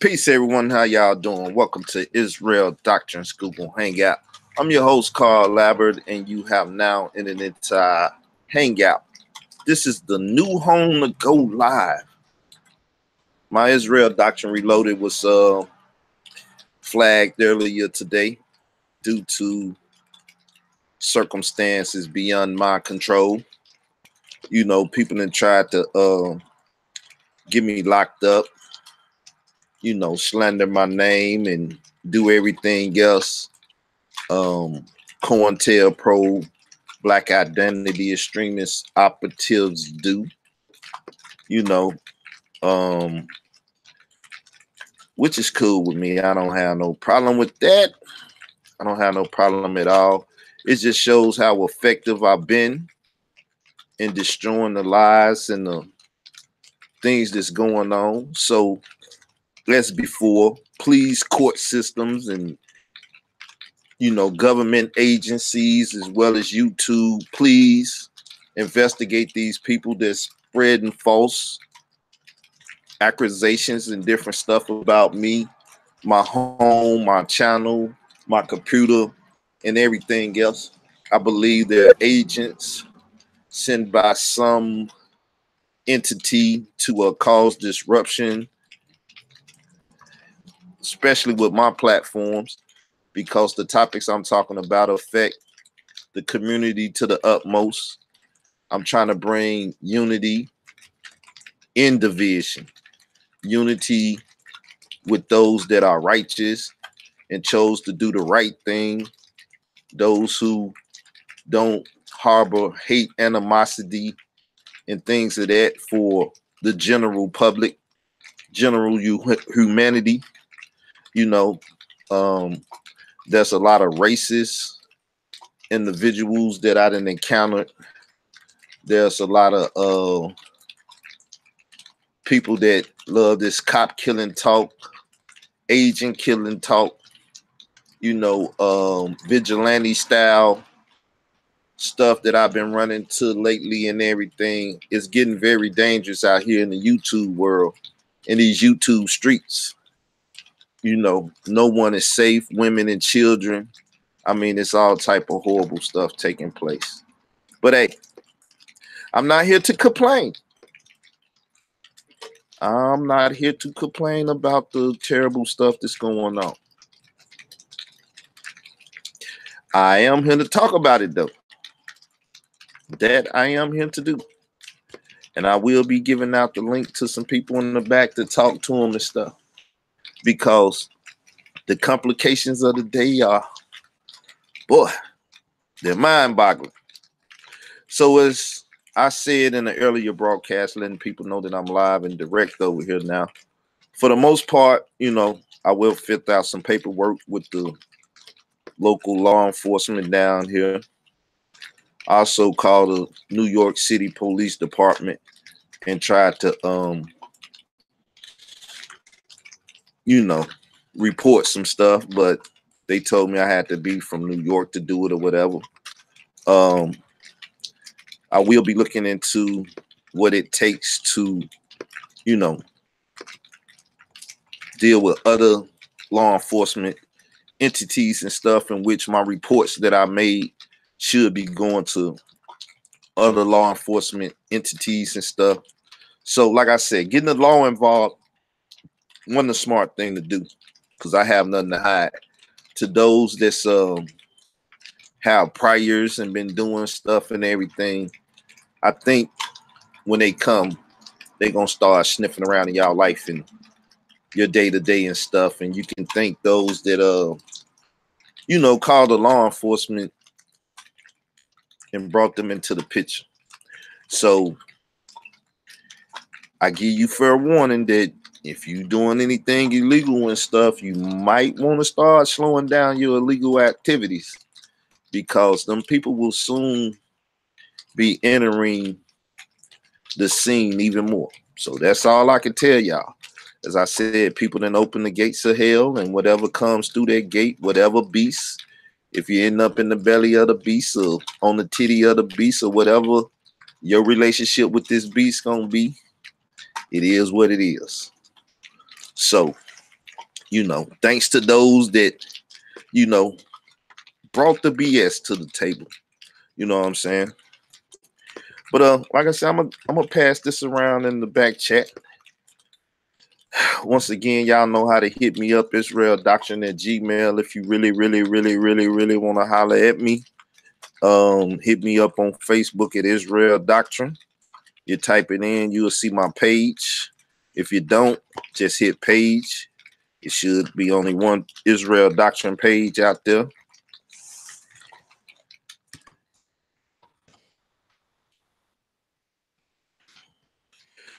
Peace, everyone. How y'all doing? Welcome to Israel Doctrine Google Hangout. I'm your host, Carl Labert, and you have now entered into Hangout. This is the new home to go live. My Israel Doctrine Reloaded was flagged earlier today due to circumstances beyond my control. You know, people that tried to get me locked up, you know, slander my name and do everything else. COINTELPRO, Black Identity Extremist operatives do, you know, which is cool with me. I don't have no problem with that. I don't have no problem at all. It just shows how effective I've been in destroying the lies and the things that's going on. So, as before, please, court systems and government agencies as well as YouTube, please investigate these people that's spreading false accusations and different stuff about me, my home, my channel, my computer, and everything else. I believe they're agents sent by some entity to cause disruption, especially with my platforms, because the topics I'm talking about affect the community to the utmost. I'm trying to bring unity in division, unity with those that are righteous and chose to do the right thing, those who don't harbor hate, animosity, and things of that for the general public, general humanity. There's a lot of racist individuals that I didn't encounter. There's a lot of people that love this cop killing talk, agent killing talk, vigilante style stuff that I've been running to lately and everything. Is getting very dangerous out here in the YouTube world, in these YouTube streets. No one is safe, women and children. I mean, it's all type of horrible stuff taking place. But hey, I'm not here to complain. I'm not here to complain about the terrible stuff that's going on. I am here to talk about it, though. That I am here to do. And I will be giving out the link to some people in the back to talk to them and stuff. Because the complications of the day are, boy, they're mind-boggling. So as I said in the earlier broadcast, letting people know that I'm live and direct over here now. For the most part, I will fill out some paperwork with the local law enforcement down here. I also called the New York City Police Department and tried to, report some stuff, but they told me I had to be from New York to do it or whatever. I will be looking into what it takes to, deal with other law enforcement entities and stuff, in which my reports that I made should be going to other law enforcement entities and stuff. So, like I said, getting the law involved wasn't a smart thing to do, because I have nothing to hide. To those that's have priors and been doing stuff and everything, I think when they come, they're gonna start sniffing around in y'all life and your day-to-day and stuff. And you can thank those that call the law enforcement and brought them into the picture. So I give you fair warning that if you're doing anything illegal and stuff, you might want to start slowing down your illegal activities, because them people will soon be entering the scene even more. So that's all I can tell y'all. As I said, people then open the gates of hell, and whatever comes through that gate, whatever beast, if you end up in the belly of the beast or on the titty of the beast or whatever your relationship with this beast gonna be, it is what it is. So You know, thanks to those that, you know, brought the BS to the table. You know what I'm saying? But like I said, I'm gonna pass this around in the back chat. Once again, y'all know how to hit me up, Israel Doctrine at Gmail. If you really want to holler at me, hit me up on Facebook at Israel Doctrine. You type it in, you'll see my page. If you don't, just hit page. It should be only one Israel Doctrine page out there.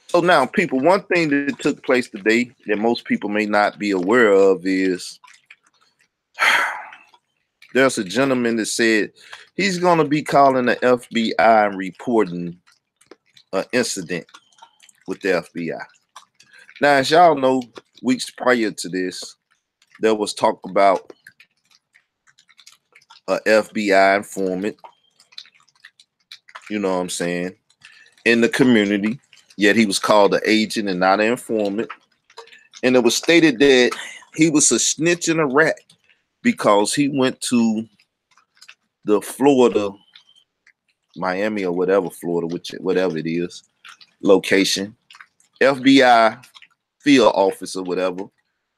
So now, people, one thing that took place today that most people may not be aware of is there's a gentleman that said he's going to be calling the FBI and reporting an incident with the FBI. Now, as y'all know, weeks prior to this, there was talk about an FBI informant, you know what I'm saying, in the community, yet he was called an agent and not an informant. And it was stated that he was a snitch and a rat because he went to the Florida, Miami or whatever, Florida, whatever it is, location, FBI field office or whatever,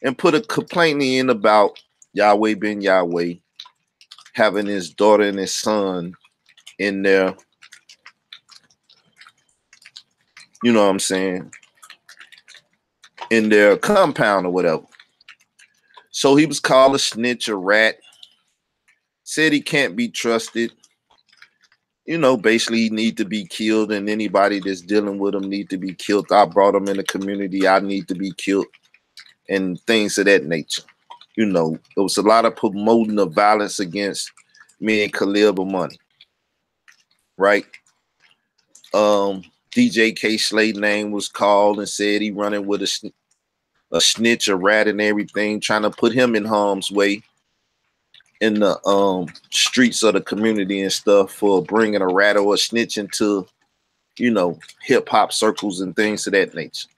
and put a complaint in about Yahweh ben Yahweh having his daughter and his son in there, you know what I'm saying, in their compound or whatever. So he was called a snitch, a rat, said he can't be trusted. You know, basically he need to be killed, and anybody that's dealing with him need to be killed. I brought him in the community. I need to be killed, and things of that nature. You know, there was a lot of promoting of violence against me and Khalil Money, right? DJ K Slade name was called and said he running with a snitch, a rat, and everything, trying to put him in harm's way in the streets of the community and stuff for bringing a rat or a snitch into, you know, hip hop circles and things of that nature.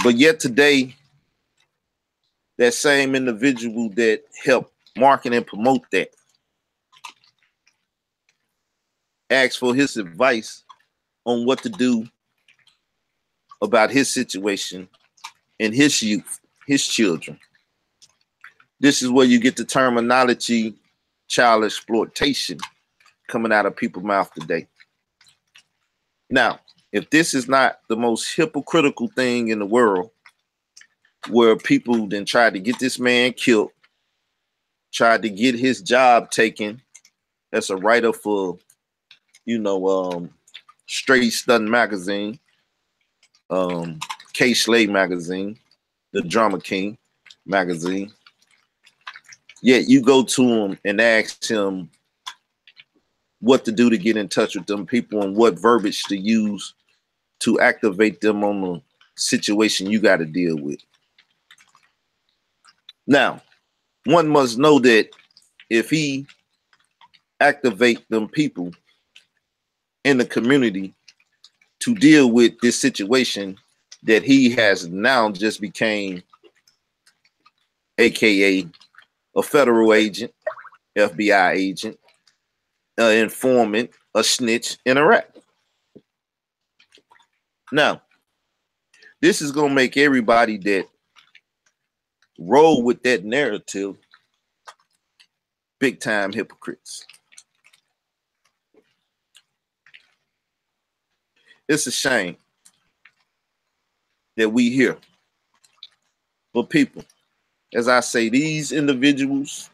But yet today, that same individual that helped market and promote that asked for his advice on what to do about his situation and his youth, his children. This is where you get the terminology child exploitation coming out of people's mouth today. Now, if this is not the most hypocritical thing in the world, where people then tried to get this man killed, tried to get his job taken as a writer for, you know, Straight Stun magazine, K Slade magazine, the Drama King magazine. Yet you go to him and ask him what to do to get in touch with them people and what verbiage to use to activate them on the situation you got to deal with. Now, one must know that if he activate them people in the community to deal with this situation that he has now just became, AKA a federal agent, FBI agent, an informant, a snitch, and a rat. Now, this is going to make everybody that roll with that narrative big time hypocrites. It's a shame that we here. But people, as I say, these individuals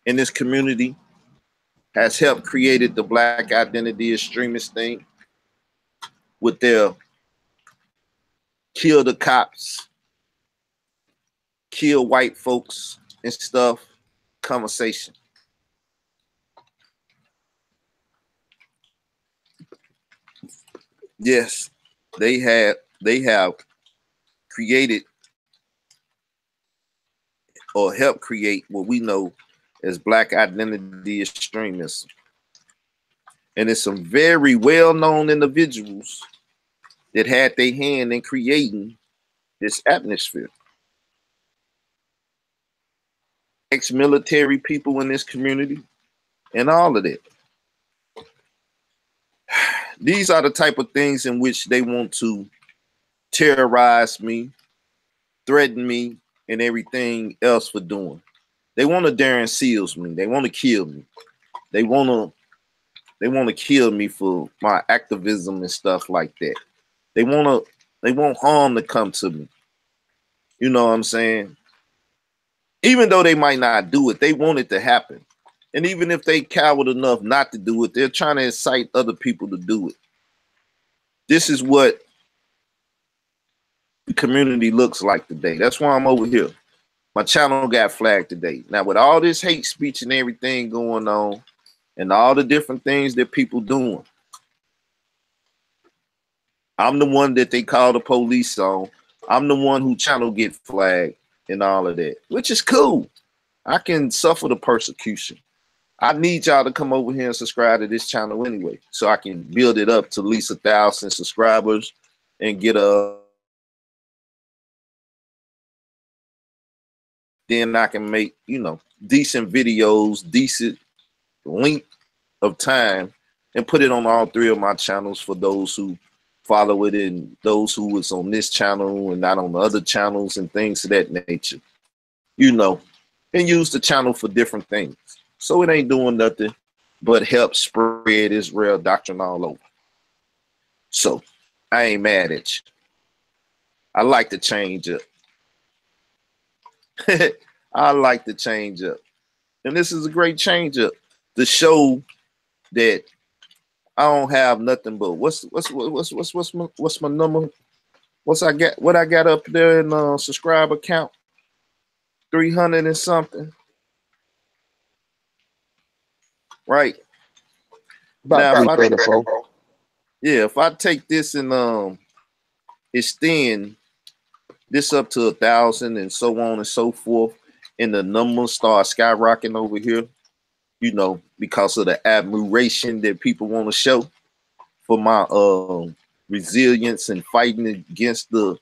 in this community has helped created the Black identity extremist thing with their kill the cops, kill white folks and stuff conversation. Yes, they have created or helped create what we know as Black identity extremism. And it's some very well-known individuals that had their hand in creating this atmosphere. Ex-military people in this community and all of that. These are the type of things in which they want to terrorize me, threaten me, and everything else for doing. They want to Darren Seals me. They want to kill me. They want to kill me for my activism and stuff like that. They want harm to come to me. You know what I'm saying? Even though they might not do it, they want it to happen. And even if they coward enough not to do it, they're trying to incite other people to do it. This is what the community looks like today. That's why I'm over here. My channel got flagged today. Now, with all this hate speech and everything going on, and all the different things that people doing, I'm the one that they call the police on. I'm the one who channel get flagged and all of that, which is cool. I can suffer the persecution. I need y'all to come over here and subscribe to this channel anyway, so I can build it up to at least 1,000 subscribers and get a. Then I can make, you know, decent videos, decent length of time, and put it on all 3 of my channels for those who follow it and those who was on this channel and not on the other channels and things of that nature, you know, and use the channel for different things. So it ain't doing nothing but help spread Israel doctrine all over. So I ain't mad at you. I like to change up. I like to change up. And this is a great change up to show that I don't have nothing but what's my number? What I got up there in subscriber count? 300 and something. Right. About now, if I take this and extend this up to 1,000 and so on and so forth, and the numbers start skyrocketing over here, you know, because of the admiration that people want to show for my resilience and fighting against the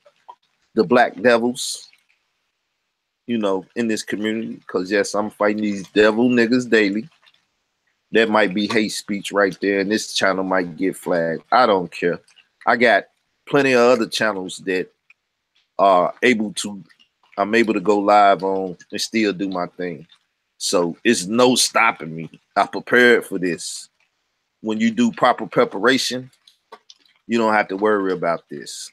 black devils, you know, in this community. Because yes, I'm fighting these devil niggas daily. That might be hate speech right there, and this channel might get flagged. I don't care. I got plenty of other channels that are I'm able to go live on and still do my thing. So it's no stopping me. I prepared for this. When you do proper preparation, you don't have to worry about this.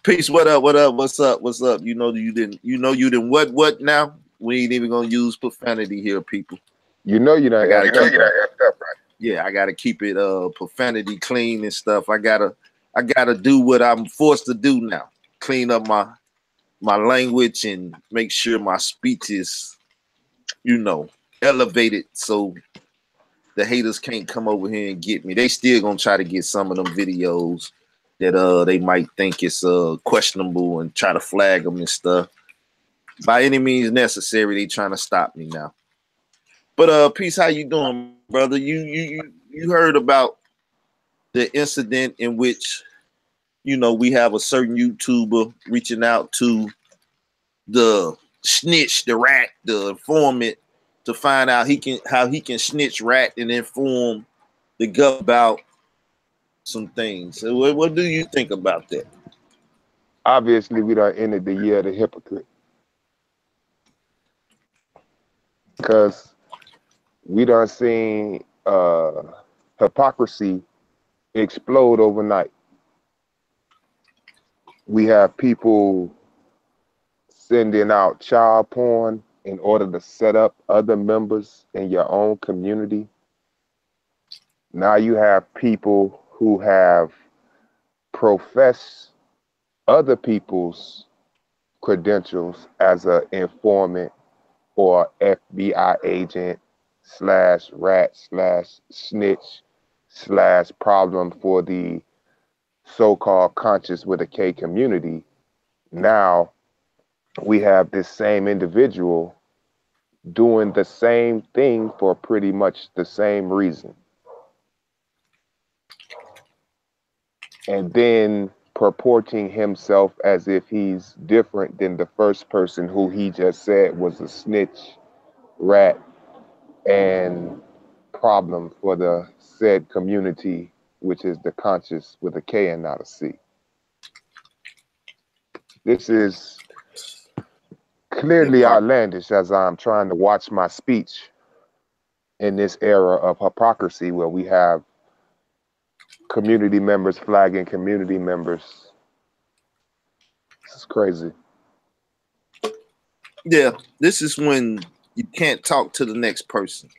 Peace. What up? What up? What's up? What's up? You know you didn't what now? We ain't even gonna use profanity here, people. You know you don't gotta keep it right. Yeah, I gotta keep it profanity clean and stuff. I gotta do what I'm forced to do now. Clean up my language and make sure my speech is, you know, elevated so the haters can't come over here and get me. They still gonna try to get some of them videos that they might think it's questionable and try to flag them and stuff. By any means necessary, they trying to stop me now. But peace, how you doing, brother? You heard about the incident in which, you know, we have a certain YouTuber reaching out to the snitch, the rat, the informant, to find out how he can snitch, rat, and inform the government about some things. So what do you think about that? Obviously, we done ended the year of the hypocrite, because we done seen hypocrisy explode overnight. We have people sending out child porn in order to set up other members in your own community. Now you have people who have professed other people's credentials as an informant or FBI agent / rat / snitch / problem for the so-called conscious with a K community. Now we have this same individual doing the same thing for pretty much the same reason. and then purporting himself as if he's different than the first person who he just said was a snitch, rat, and problem for the said community, which is the conscious with a K and not a C. This is clearly outlandish as I'm trying to watch my speech in this era of hypocrisy where we have community members flagging community members. This is crazy. Yeah, this is when you can't talk to the next person.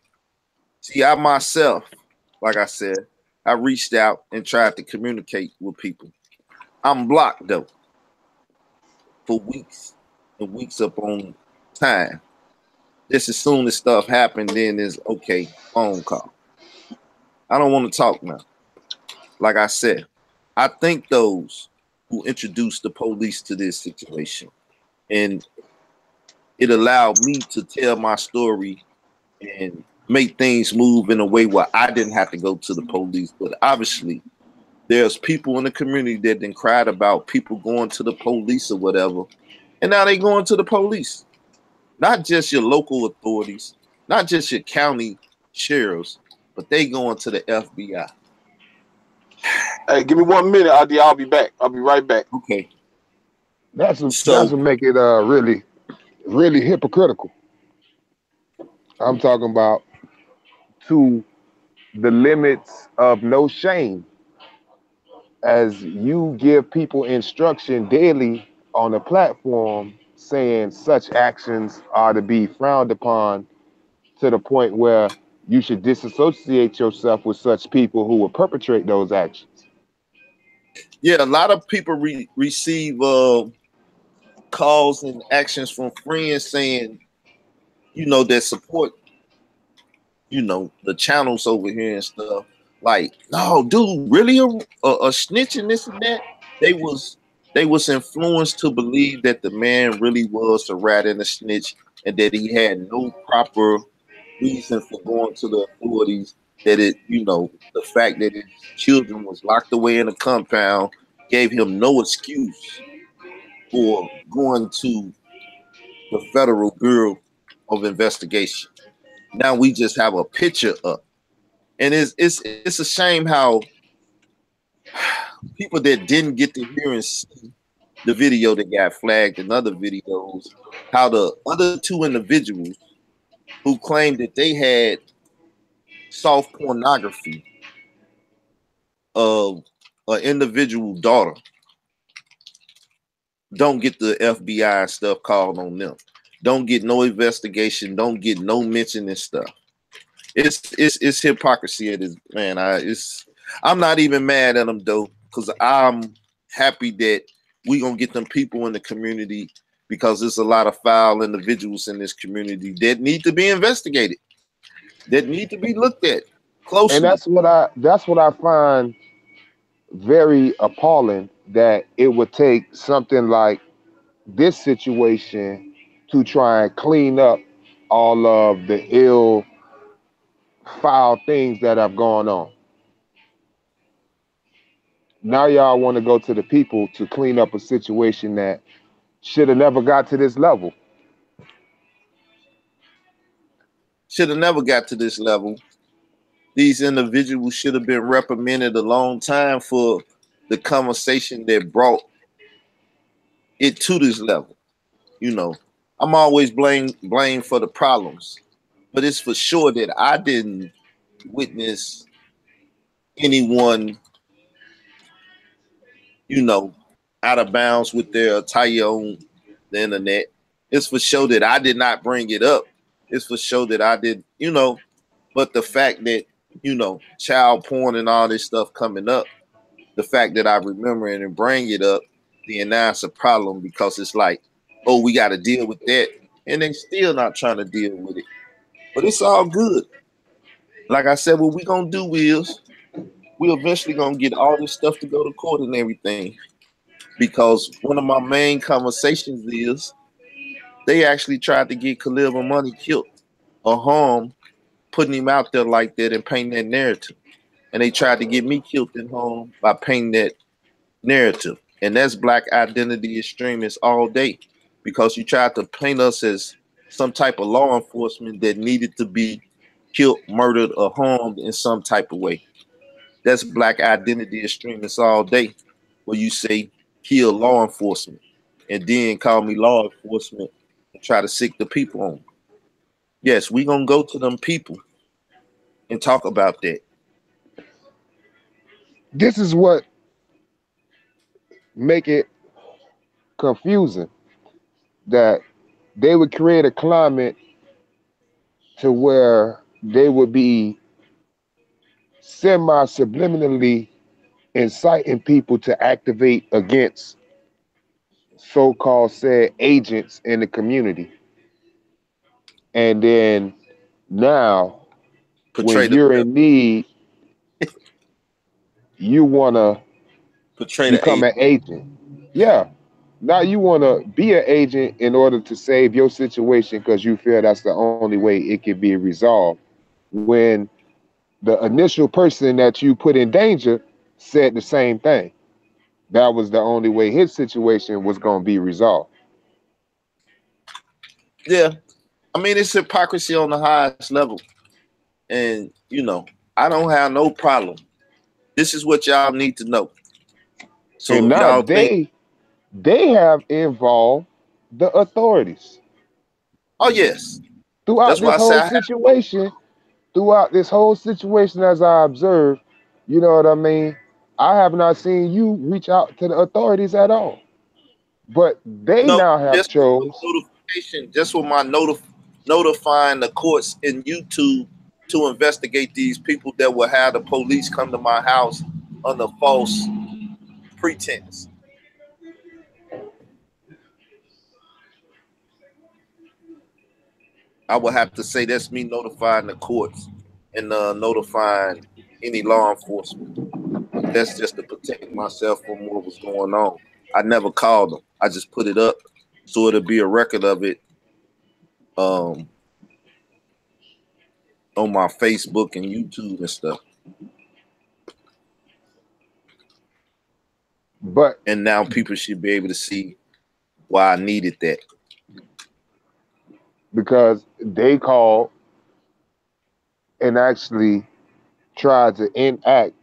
See, I myself, like I said, I reached out and tried to communicate with people. I'm blocked though for weeks and weeks upon time. Just as soon as stuff happened, then it's okay, phone call. I don't want to talk now. Like I said, I think those who introduced the police to this situation, and it allowed me to tell my story and make things move in a way where I didn't have to go to the police. But obviously, there's people in the community that then cried about people going to the police or whatever, and now they going to the police. Not just your local authorities, not just your county sheriffs, but they going to the FBI. Hey, give me 1 minute, ID. I'll be back. I'll be right back. Okay. That's what make it really, really hypocritical. I'm talking about to the limits of no shame, as you give people instruction daily on a platform saying such actions are to be frowned upon, to the point where you should disassociate yourself with such people who will perpetrate those actions. Yeah, a lot of people receive calls and actions from friends saying, that support, the channels over here and stuff. Like, no, dude, really a snitch and this and that. They was influenced to believe that the man really was a rat and a snitch, and that he had no proper reason for going to the authorities. That the fact that his children was locked away in a compound gave him no excuse for going to the Federal Bureau of Investigation. Now we just have a picture up, and it's a shame how people that didn't get to hear and see the video that got flagged and other videos, how the other two individuals who claimed that they had soft pornography of an individual daughter don't get the FBI stuff called on them. Don't get no investigation. Don't get no mention and stuff. It's hypocrisy. It is, man. I'm not even mad at them though, because I'm happy that we gonna get them people in the community, because there's a lot of foul individuals in this community that need to be investigated, that need to be looked at closely. And that's what I find very appalling, that it would take something like this situation to try and clean up all of the ill, foul things that have gone on. Now y'all want to go to the people to clean up a situation that should have never got to this level. Should have never got to this level. These individuals should have been reprimanded a long time for the conversation that brought it to this level. I'm always blamed for the problems, but it's for sure that I didn't witness anyone, out of bounds with their attire on the internet. It's for sure that I did not bring it up. It's for sure that I did, but the fact that, child porn and all this stuff coming up, the fact that I remember it and bring it up, then now it's a problem, because it's like, oh, we got to deal with that. And they still not trying to deal with it. But it's all good. Like I said, what we going to do is we eventually going to get all this stuff to go to court and everything. Because one of my main conversations is they actually tried to get Khalil Money killed or harmed, putting him out there like that and painting that narrative. And they tried to get me killed and harmed by painting that narrative. And that's black identity extremists all day, because you tried to paint us as some type of law enforcement that needed to be killed, murdered, or harmed in some type of way. That's black identity extremists all day, where you say kill law enforcement and then call me law enforcement and try to sick the people on. Yes, we gonna go to them people and talk about that. This is what make it confusing, that they would create a climate to where they would be semi-subliminally inciting people to activate against so-called said agents in the community. And then now, when Portray the you're in need, you want to portray the become eight. an agent. Yeah. Now you want to be an agent in order to save your situation because you feel that's the only way it can be resolved. When the initial person that you put in danger said the same thing. That was the only way his situation was going to be resolved. Yeah, I mean, it's hypocrisy on the highest level. And, I don't have no problem. This is what y'all need to know. So And if now y'all think, they have involved the authorities oh, yes, throughout that's why this I say whole I have, situation. Throughout this whole situation, as I observed, you know what I mean? I have not seen you reach out to the authorities at all. But they no, now have just with chose. notification, just with my notifying the courts in YouTube to investigate these people that will have the police come to my house under false pretense. I would have to say that's me notifying the courts and notifying any law enforcement. That's just to protect myself from what was going on. I never called them. I just put it up so it'll be a record of it um, on my Facebook and YouTube and stuff. But And now people should be able to see why I needed that. because they called and actually tried to enact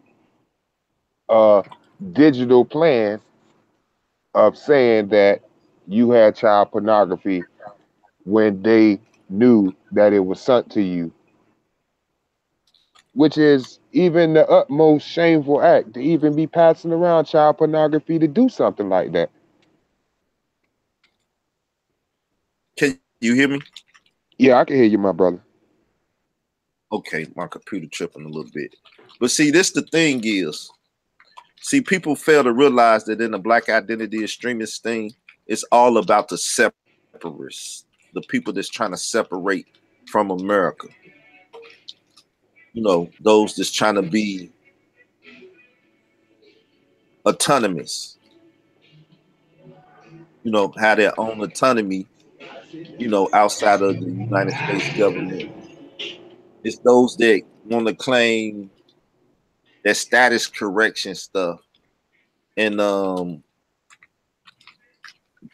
a digital plan of saying that you had child pornography when they knew that it was sent to you, which is even the utmost shameful act to even be passing around child pornography to do something like that. Can you hear me? Yeah, I can hear you, my brother. Okay, my computer tripping a little bit. But see, this the thing is, see, people fail to realize that in the black identity extremist thing, it's all about the separatists, the people that's trying to separate from America. Those that's trying to be autonomous, have their own autonomy, outside of the United States government. It's those that want to claim that status correction stuff and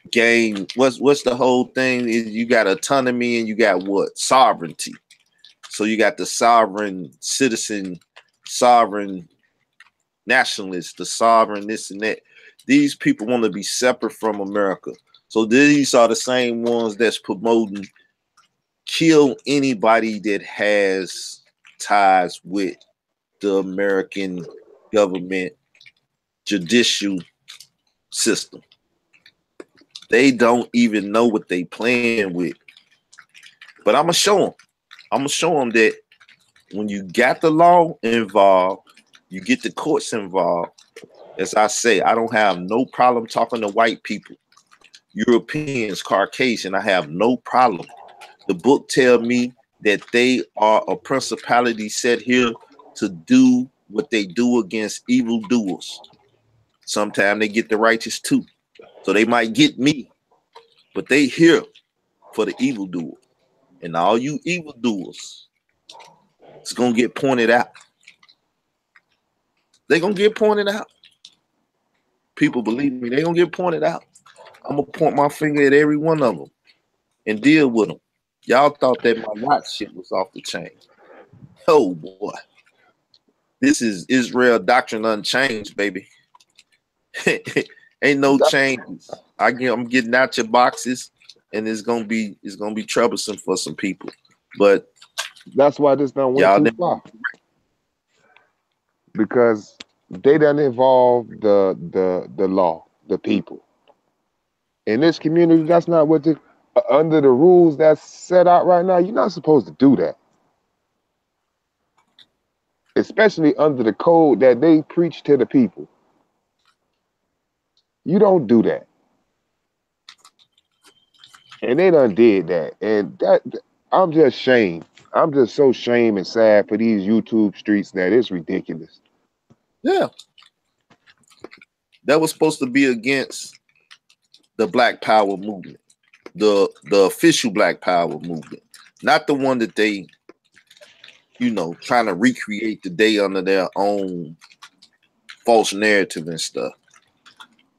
gain what's the whole thing is you got autonomy and you got what? Sovereignty. So you got the sovereign citizen, sovereign nationalists, the sovereign this and that. These people want to be separate from America. So these are the same ones that's promoting kill anybody that has ties with the American government judicial system. They don't even know what they playing with. But I'm gonna show them. I'm gonna show them that when you got the law involved, you get the courts involved. As I say, I don't have no problem talking to white people, Europeans, Caucasian. I have no problem. The book tells me that they are a principality set here to do what they do against evildoers. Sometimes they get the righteous too. So they might get me, but they here for the evildoer. And all you evildoers, it's gonna get pointed out. They're gonna get pointed out. people believe me, they gonna get pointed out. I'm gonna point my finger at every one of them and deal with them. Y'all thought that my yacht shit was off the chain. Oh boy, this is Israel Doctrine Unchanged, baby. Ain't no changes. I'm getting out your boxes, and it's gonna be troublesome for some people. But that's why this don't went too far. Because they done involve the law, the people. In this community, that's not what under the rules that's set out right now, you're not supposed to do that. Especially under the code that they preach to the people. You don't do that. And they done did that. And that I'm just shamed. I'm just so shamed and sad for these YouTube streets that it's ridiculous. Yeah. That was supposed to be against the Black Power movement, the official Black Power movement, not the one that they, trying to recreate the day under their own false narrative and stuff,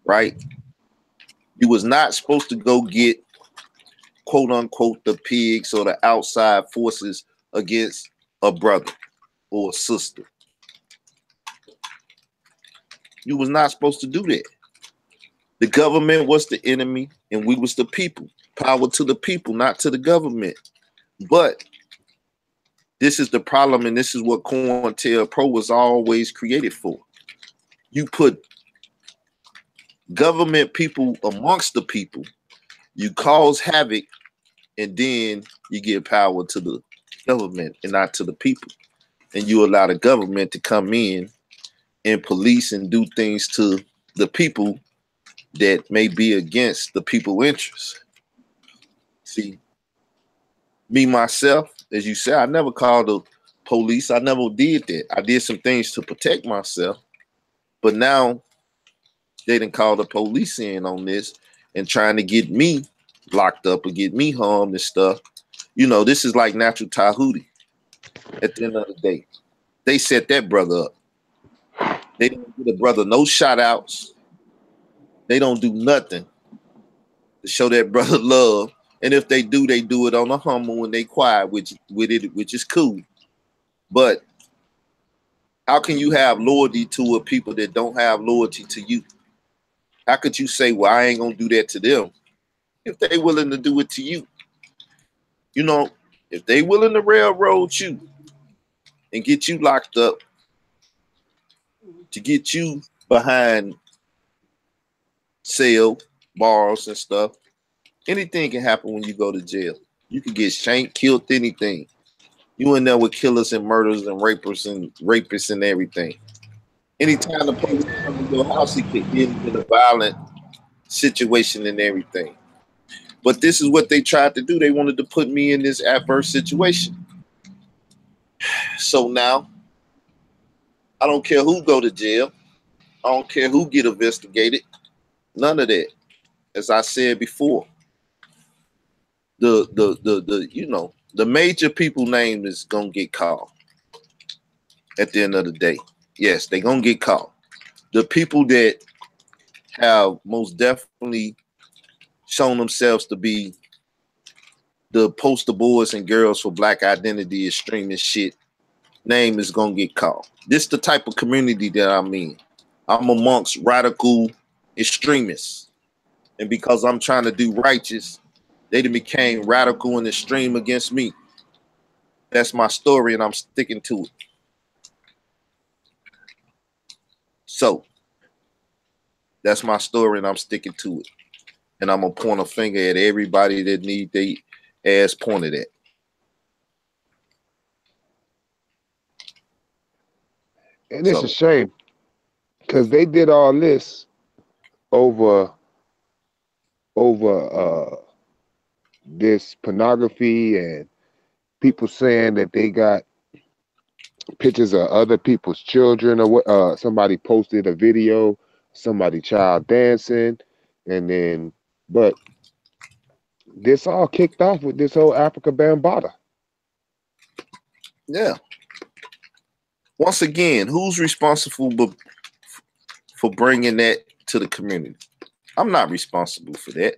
right? You was not supposed to go get, quote unquote, the pigs or the outside forces against a brother or a sister. You was not supposed to do that. The government was the enemy and we was the people. Power to the people, not to the government. But this is the problem, and this is what COINTELPRO was always created for. You put government people amongst the people, you cause havoc, and then you give power to the government and not to the people. And you allow the government to come in and police and do things to the people that may be against the people's interests. See, me, myself, as you said, I never called the police. I never did that. I did some things to protect myself. But now they didn't call the police in on this and trying to get me locked up or get me harmed and stuff. This is like Natural Tahuti. At the end of the day, they set that brother up. They didn't give the brother no shout outs. They don't do nothing to show that brother love. And if they do it on a humble and they quiet, which is cool. But how can you have loyalty to a people that don't have loyalty to you? How could you say, well, I ain't gonna do that to them if they willing to do it to you? If they willing to railroad you and get you locked up, to get you behind cell bars and stuff, anything can happen when you go to jail. You can get shanked, killed, anything. You in there with killers and murderers and rapists and everything. Anytime the police come to your house, it could get into a violent situation and everything. But this is what they tried to do. They wanted to put me in this adverse situation. So now, I don't care who go to jail. I don't care who get investigated. None of that. As I said before, the major people name is gonna get called at the end of the day. Yes, they gonna get called. The people that have most definitely shown themselves to be the poster boys and girls for black identity extremist shit, name is gonna get called. This the type of community that I'm in. I'm amongst radical extremists. And because I'm trying to do righteous, they became radical and extreme against me. That's my story, and I'm sticking to it. So, that's my story, and I'm sticking to it. And I'm going to point a finger at everybody that need their ass pointed at. And it's a shame, because they did all this over this pornography and people saying that they got pictures of other people's children, or somebody posted a video, somebody child dancing, and then, but this all kicked off with this whole Afrika Bambaataa. Yeah. Once again, who's responsible for bringing that to the community. I'm not responsible for that.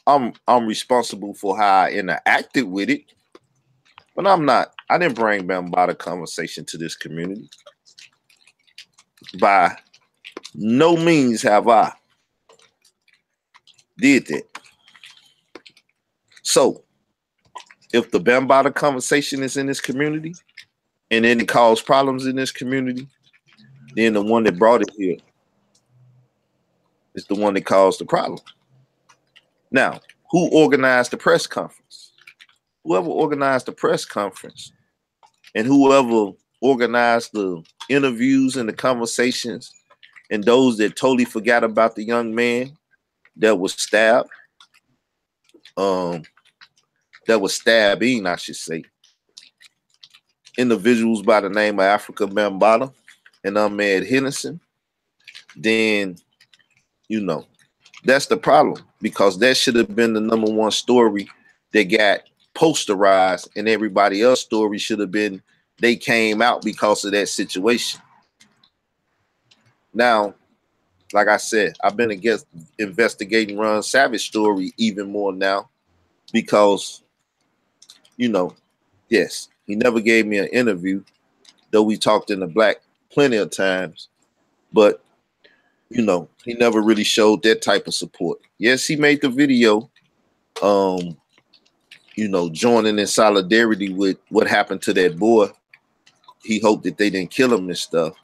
I'm responsible for how I interacted with it, but I didn't bring Bambaataa conversation to this community. By no means have I did that. So if the Bambaataa conversation is in this community and then it caused problems in this community, then the one that brought it here is the one that caused the problem. Now, who organized the press conference? Whoever organized the press conference and whoever organized the interviews and the conversations and those that totally forgot about the young man that was stabbed, that was stabbing, I should say, individuals by the name of Afrika Bambaataa and Ahmed Henderson, then, you know, that's the problem, because that should have been the #1 story that got posterized, and everybody else's story should have been they came out because of that situation. Now, like I said, I've been against investigating Ron Savage's story even more now because, you know, yes, he never gave me an interview, though we talked in the Black plenty of times, but, you know, he never really showed that type of support. Yes, he made the video, you know, joining in solidarity with what happened to that boy. He hoped that they didn't kill him and stuff,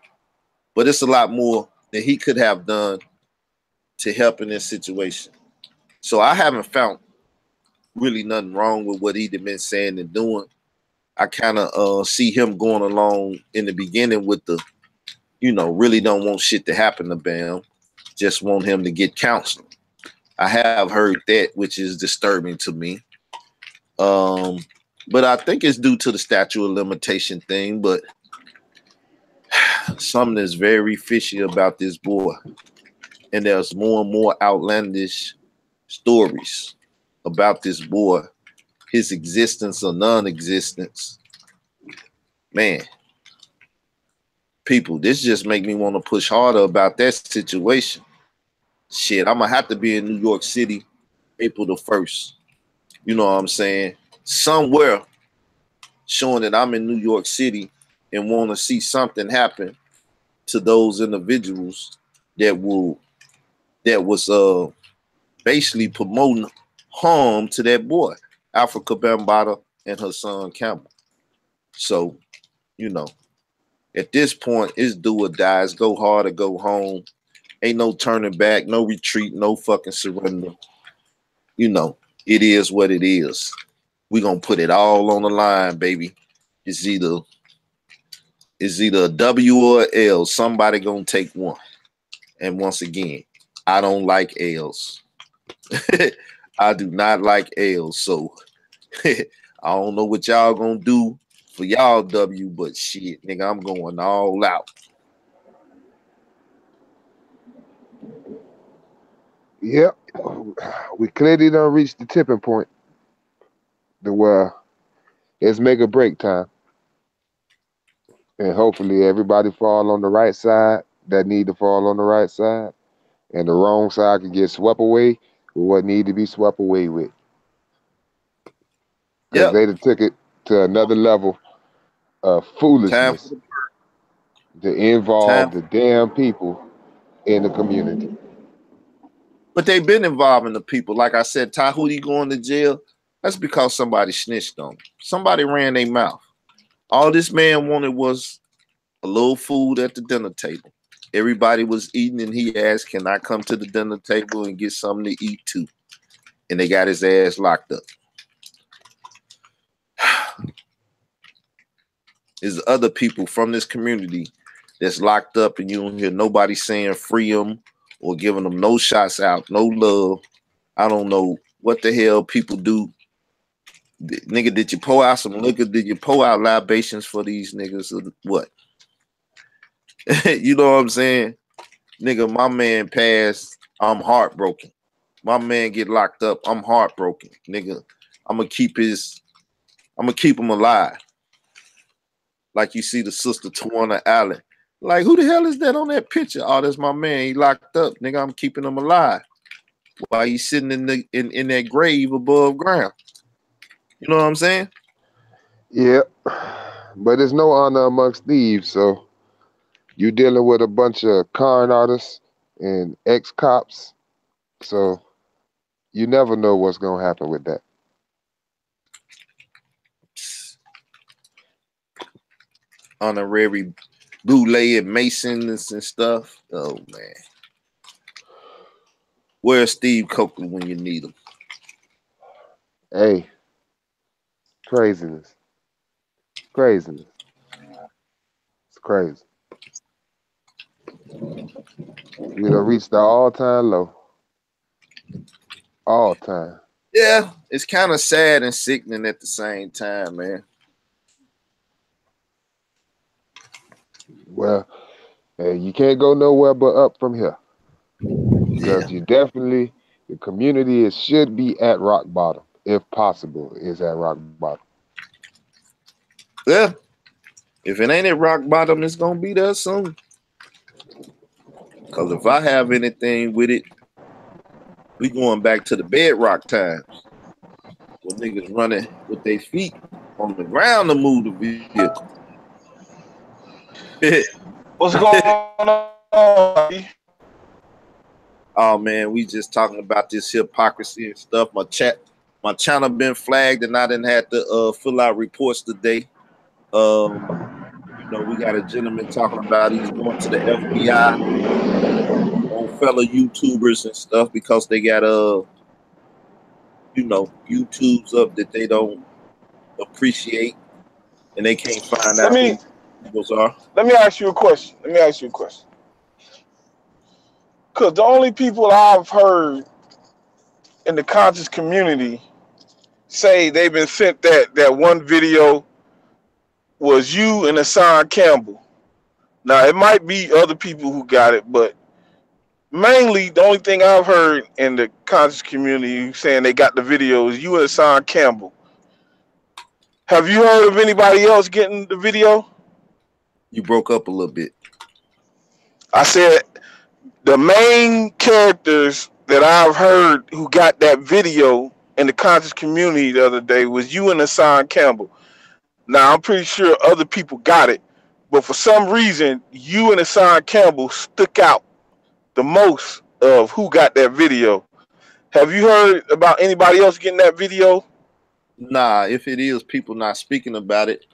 but it's a lot more that he could have done to help in this situation. So I haven't found really nothing wrong with what he'd been saying and doing. I kind of see him going along in the beginning with the, you know, really don't want shit to happen to Bam, just want him to get counseling. I have heard that, which is disturbing to me. But I think it's due to the statute of limitation thing, but something is very fishy about this boy. And there's more and more outlandish stories about this boy, his existence or non-existence. Man, people, this just make me want to push harder about that situation. Shit, I'm gonna have to be in New York City April the 1st. You know what I'm saying? Somewhere showing that I'm in New York City and want to see something happen to those individuals that was basically promoting harm to that boy, Afrika Bambaataa and her son Campbell. So, you know, at this point, it's do or die. It's go hard or go home. Ain't no turning back, no retreat, no fucking surrender. You know, it is what it is. We gonna put it all on the line, baby. It's either a W or an L. Somebody gonna take one. And once again, I don't like L's. I do not like L's. So I don't know what y'all gonna do for y'all W, but shit, nigga, I'm going all out. Yep. We clearly don't reach the tipping point. It's make or break time. And hopefully everybody fall on the right side that need to fall on the right side. And the wrong side can get swept away with what need to be swept away with. Because they took it to another level of foolishness to involve the damn people in the community. But they've been involving the people. Like I said, Tahuti going to jail, that's because somebody snitched on him. Somebody ran their mouth. All this man wanted was a little food at the dinner table. Everybody was eating, and he asked, can I come to the dinner table and get something to eat too? And they got his ass locked up. There's other people from this community that's locked up, and you don't hear nobody saying free them or giving them no shots out, no love. I don't know what the hell people do. Nigga, did you pour out some liquor? Did you pour out libations for these niggas or what? You know what I'm saying? Nigga, my man passed. I'm heartbroken. My man get locked up. I'm heartbroken. Nigga, I'm gonna keep him alive. Like you see the sister Tawana Allen. Like, who the hell is that on that picture? Oh, that's my man. He locked up, nigga. I'm keeping him alive while he's sitting in that grave above ground. You know what I'm saying? Yeah, but there's no honor amongst thieves, so you dealing with a bunch of con artists and ex-cops, so you never know what's gonna happen with that. Honorary bootleg Masons and stuff. Oh man, where's Steve Coakley when you need him? Hey, craziness. Craziness. It's crazy. We done reached the all-time low. All time. Yeah, it's kind of sad and sickening at the same time, man. Well, hey, you can't go nowhere but up from here. Because you definitely, the community should be at rock bottom, if possible, is at rock bottom. Yeah. If it ain't at rock bottom, it's gonna be there soon. Cause if I have anything with it, we going back to the bedrock times. When niggas running with their feet on the ground to move the vehicle. What's going on? Oh man, we just talking about this hypocrisy and stuff. My channel been flagged, and I didn't have to fill out reports today. You know, we got a gentleman talking about he's going to the FBI on fellow YouTubers and stuff because they got you know, YouTubes up that they don't appreciate and they can't find out who those are. Let me ask you a question. Because the only people I've heard in the conscious community say they've been sent that one video was you and Hassan Campbell. Now, it might be other people who got it, but mainly the only thing I've heard in the conscious community saying they got the video is you and Hassan Campbell. Have you heard of anybody else getting the video? You broke up a little bit. I said the main characters that I've heard who got that video in the conscious community the other day was you and Hassan Campbell. Now, I'm pretty sure other people got it, but for some reason, you and Hassan Campbell stuck out the most of who got that video. Have you heard about anybody else getting that video? Nah, if it is people not speaking about it,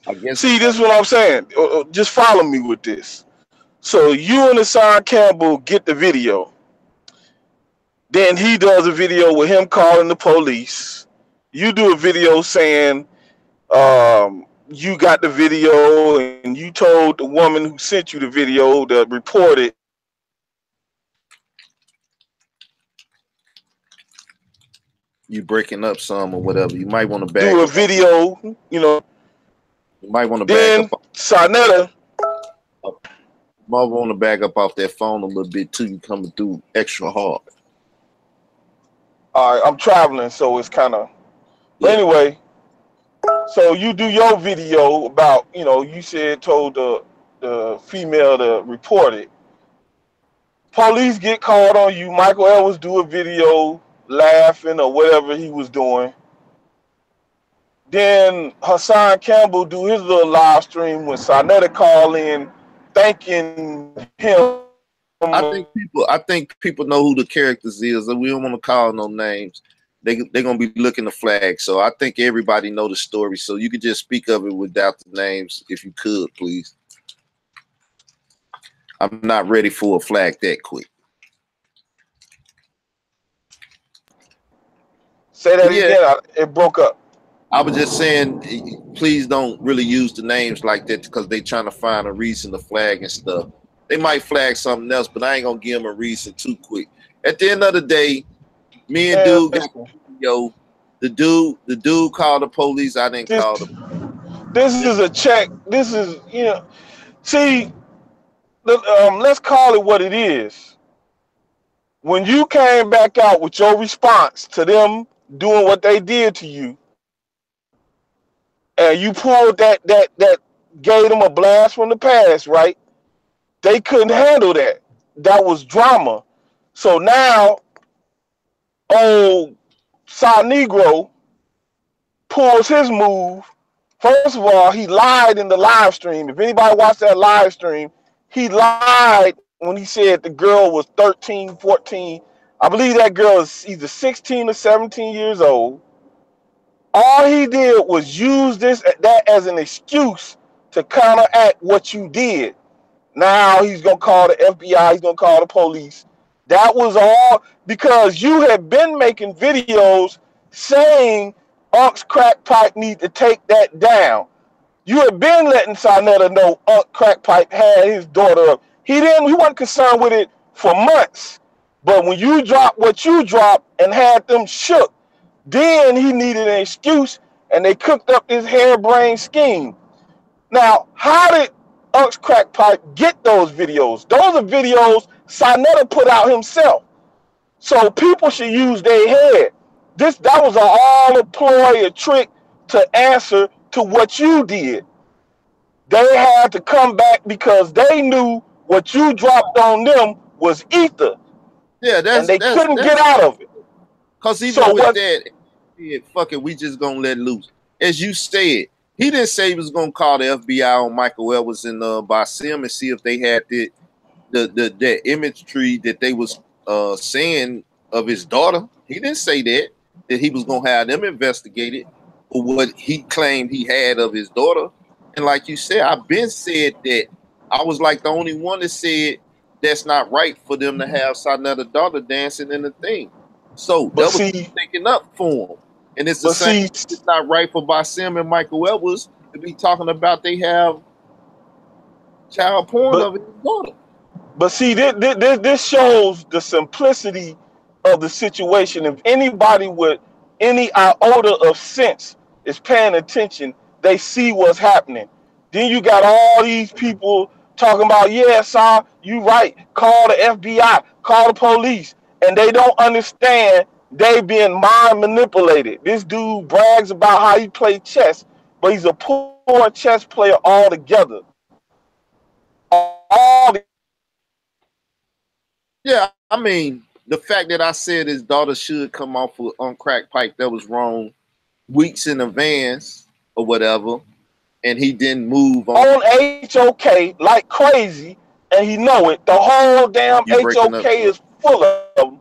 I guess. See, this is what I'm saying. Just follow me with this. So you and Hassan Campbell get the video. Then he does a video with him calling the police. You do a video saying you got the video and you told the woman who sent you the video to report it. You breaking up some or whatever. You might want to back do a video, you know. You might want to then back up. Sarnetta. Might want to back up off that phone a little bit too. You coming through extra hard. All right, I'm traveling, so it's kind of. But anyway, so you do your video about, you know, you said told the female to report it. Police get called on you. Michael Edwards do a video laughing or whatever he was doing. Then Hassan Campbell do his little live stream when Sarnetta call in thanking him. I think people know who the characters is, and we don't want to call no names. They're gonna be looking to flag. So I think everybody know the story. So you could just speak of it without the names, if you could, please. I'm not ready for a flag that quick. Say that again. It broke up. I was just saying, please don't really use the names like that because they trying to find a reason to flag and stuff. They might flag something else, but I ain't gonna give them a reason too quick. At the end of the day, me and dude got the video. The dude called the police. I didn't call them. This is a check. This is, you know, see, let's call it what it is. When you came back out with your response to them doing what they did to you, and you pulled that gave them a blast from the past, right? They couldn't handle that. That was drama. So now, old Sa Negro pulls his move. First of all, he lied in the live stream. If anybody watched that live stream, he lied when he said the girl was 13, 14. I believe that girl is either 16 or 17 years old. All he did was use that as an excuse to counteract what you did. Now he's going to call the FBI. He's going to call the police. That was all because you had been making videos saying Unc's Crack Pipe need to take that down. You had been letting Sarnetta know Unc Crack Pipe had his daughter up. He wasn't concerned with it for months. But when you dropped what you dropped and had them shook, then he needed an excuse, and they cooked up this harebrained scheme. Now, how did Unc's Crack Pipe get those videos? Those are videos Sarnetta put out himself. So people should use their head. That was all a ploy, a trick to answer to what you did. They had to come back because they knew what you dropped on them was ether. Yeah, and they couldn't get out of it. Because even with that, fuck it, we just gonna let loose. As you said, he didn't say he was gonna call the FBI on Michael Edwards and Basim and see if they had the imagery that they was saying of his daughter. He didn't say that he was gonna have them investigated for what he claimed he had of his daughter. And like you said, I've been said that I was like the only one that said that's not right for them to have Sarnetta's daughter dancing in the thing. So that was taken up for him. And it's the same. It's not right for Basim and Michael Edwards to be talking about they have child porn of his daughter. But see, this shows the simplicity of the situation. If anybody with any iota of sense is paying attention, they see what's happening. Then you got all these people talking about, yeah, sir, you right. Call the FBI, call the police. And they don't understand they being mind manipulated. This dude brags about how he played chess, but he's a poor chess player altogether. Yeah, I mean, the fact that I said his daughter should come off on Crack Pipe, that was wrong weeks in advance or whatever, and he didn't move on HOK like crazy, and he know it. The whole damn HOK is full of them.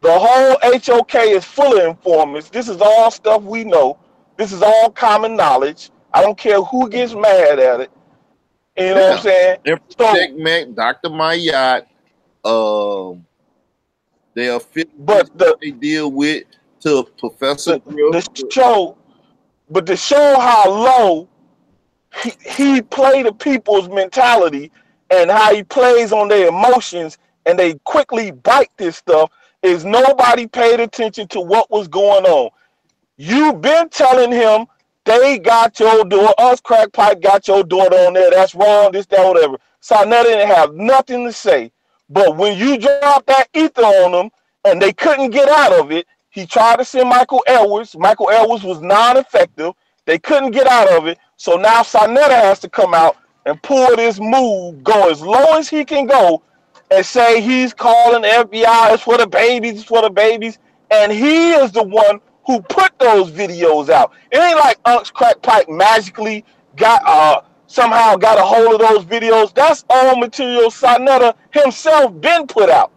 The whole HOK is full of informants. This is all stuff we know. This is all common knowledge. I don't care who gets mad at it. You know what I'm saying? Dr. Mayat, they deal with to Professor but to show how low he play the people's mentality and how he plays on their emotions and they quickly bite this stuff is nobody paid attention to what was going on. You've been telling him they got your daughter, Unc's Crack Pipe got your daughter on there. That's wrong, this, that, whatever. Sarnetta didn't have nothing to say. But when you dropped that ether on them and they couldn't get out of it, he tried to send Michael Edwards. Michael Edwards was non-effective. They couldn't get out of it. So now Sarnetta has to come out and pull this move, go as low as he can go, and say he's calling the FBI. It's for the babies. It's for the babies. And he is the one who put those videos out. It ain't like Unc's Crack Pipe magically got somehow got a hold of those videos. That's all material Sarnetta himself been put out.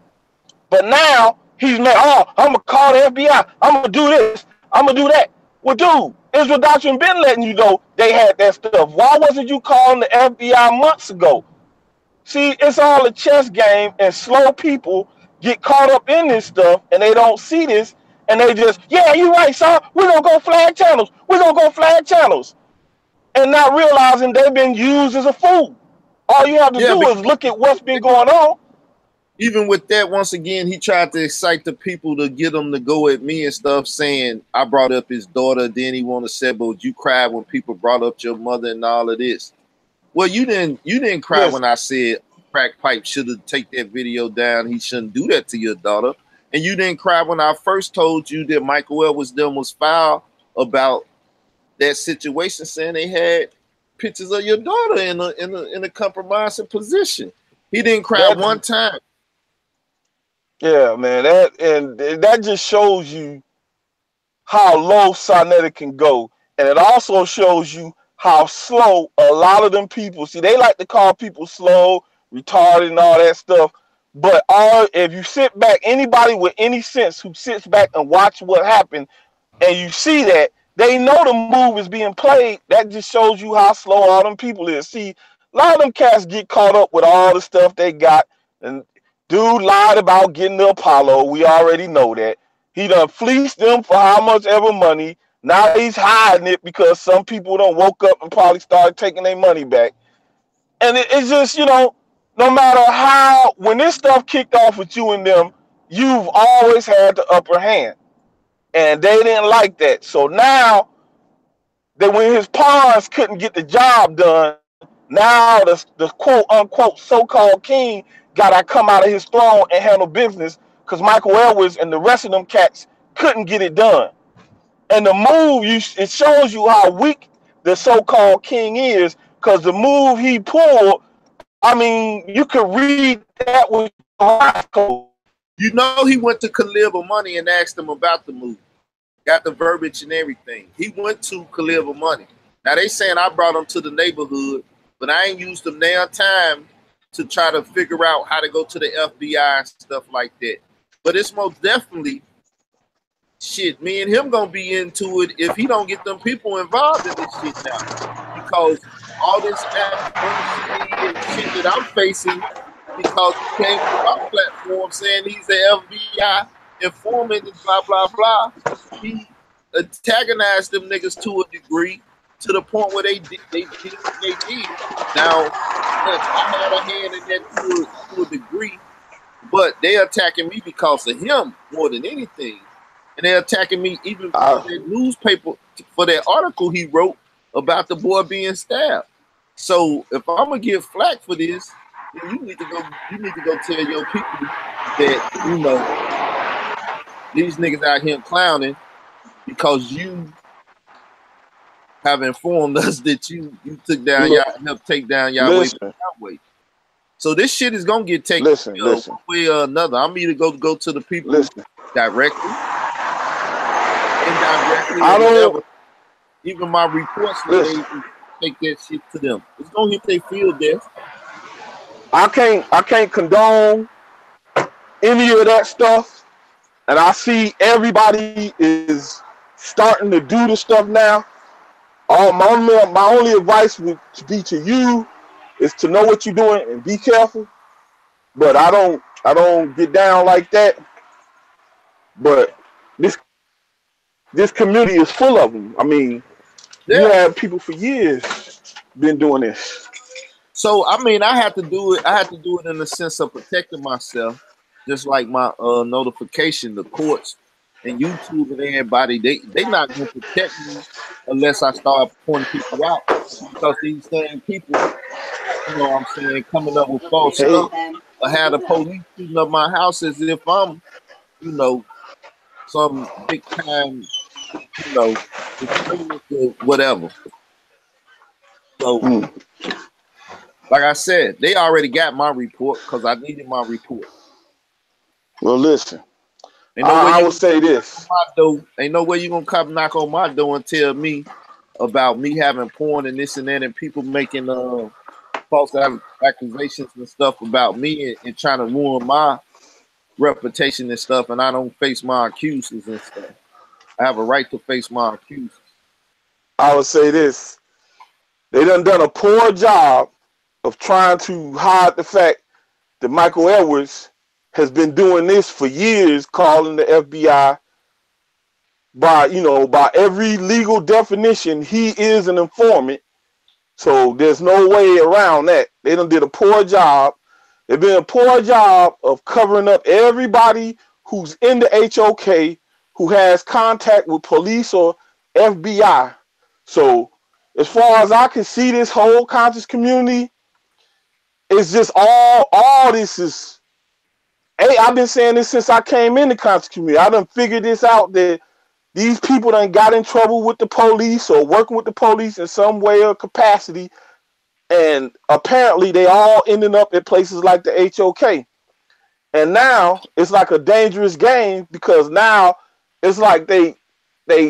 But now he's mad. Oh, I'm gonna call the FBI. I'm gonna do this. I'm gonna do that. Well, dude, Israel Doctrine been letting you know they had that stuff. Why wasn't you calling the FBI months ago? See, it's all a chess game, and slow people get caught up in this stuff, and they don't see this, and they just, yeah, you're right, sir. We're gonna go flag channels. We're gonna go flag channels. And not realizing they've been used as a fool. All you have to do is look at what's been going on. Even with that, once again, he tried to excite the people to get them to go at me and stuff, saying I brought up his daughter. Then he want to say, but you cried when people brought up your mother and all of this. Well, you didn't cry when I said Crack Pipe should have take that video down. He shouldn't do that to your daughter. And you didn't cry when I first told you that Michael Edwards was foul about that situation, saying they had pictures of your daughter in a compromising position. He didn't cry one time. Yeah, man. That just shows you how low Sarnetta can go. And it also shows you how slow a lot of them people, see, they like to call people slow, retarded, and all that stuff. But if you sit back, anybody with any sense who sits back and watch what happened, and you see that, they know the move is being played. That just shows you how slow all them people is. See, a lot of them cats get caught up with all the stuff they got. And dude lied about getting the Apollo. We already know that. He done fleeced them for how much ever money. Now he's hiding it because some people done woke up and probably started taking their money back. And it's just, no matter how, when this stuff kicked off with you and them, you've always had the upper hand. And they didn't like that. So now, that when his pawns couldn't get the job done, now the quote-unquote so-called king got to come out of his throne and handle business because Michael Edwards and the rest of them cats couldn't get it done. And the move, it shows you how weak the so-called king is, because the move he pulled, I mean, you could read that with your eyes closed. You know, he went to Khalil Money and asked him about the move. Got the verbiage and everything. He went to Khalil Money. Now they saying I brought him to the neighborhood, but I ain't used them damn time to try to figure out how to go to the FBI and stuff like that. But it's most definitely shit. Me and him gonna be into it if he don't get them people involved in this shit now. Because all this adversity and shit that I'm facing, because he came to my platform saying he's the FBI informant and blah blah blah. He antagonized them niggas to a degree, to the point where they did. Now, I had a hand in that to a degree, but they're attacking me because of him more than anything. And they're attacking me even for that newspaper, for that article he wrote about the boy being stabbed. So if I'm gonna get flack for this, then you need to go tell your people that, these niggas out here clowning because you have informed us that you took down helped take down Yahweh. So this shit is gonna get taken one way or another. I'm either go to the people directly, indirectly, or whatever. Even my reports they take that shit to them. It's gonna hit their field there. I can't condone any of that stuff, and I see everybody is starting to do the stuff now. My only advice would be to you is to know what you're doing and be careful. But I don't get down like that. But this community is full of them. I mean, you have people for years been doing this. So I mean, I had to do it in the sense of protecting myself, just like my notification, the courts and YouTube and everybody. They not gonna protect me unless I start pointing people out, because these same people, what I'm saying, coming up with false stuff, or have the police shooting up my house as if I'm, some big time, whatever. So, like I said, they already got my report because I needed my report. Well, listen, I will say this. Ain't no way you're going to come knock on my door and tell me about me having porn and this and that and people making false accusations and stuff about me and trying to ruin my reputation and stuff, and I don't face my accusers and stuff. I have a right to face my accusers. I would say this. They done a poor job of trying to hide the fact that Michael Edwards has been doing this for years, calling the FBI. By every legal definition, he is an informant. So there's no way around that. They done did a poor job. They've been a poor job of covering up everybody who's in the HOK, who has contact with police or FBI. So as far as I can see, this whole conscious community, it's just all this is. Hey, I've been saying this since I came in the conscious community. I done figured this out that these people done got in trouble with the police or working with the police in some way or capacity, and apparently they all ended up at places like the HOK. And now it's like a dangerous game, because now it's like they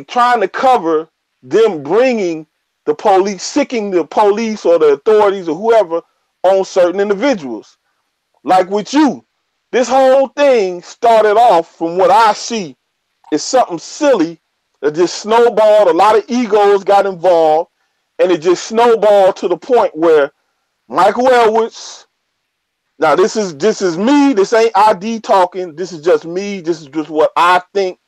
trying to cover them bringing the police, sicking the police or the authorities or whoever on certain individuals. Like with you, this whole thing started off, from what I see, is something silly that just snowballed. A lot of egos got involved, and it just snowballed to the point where Michael Edwards. Now this is me. This ain't ID talking. This is just me. This is just what I think.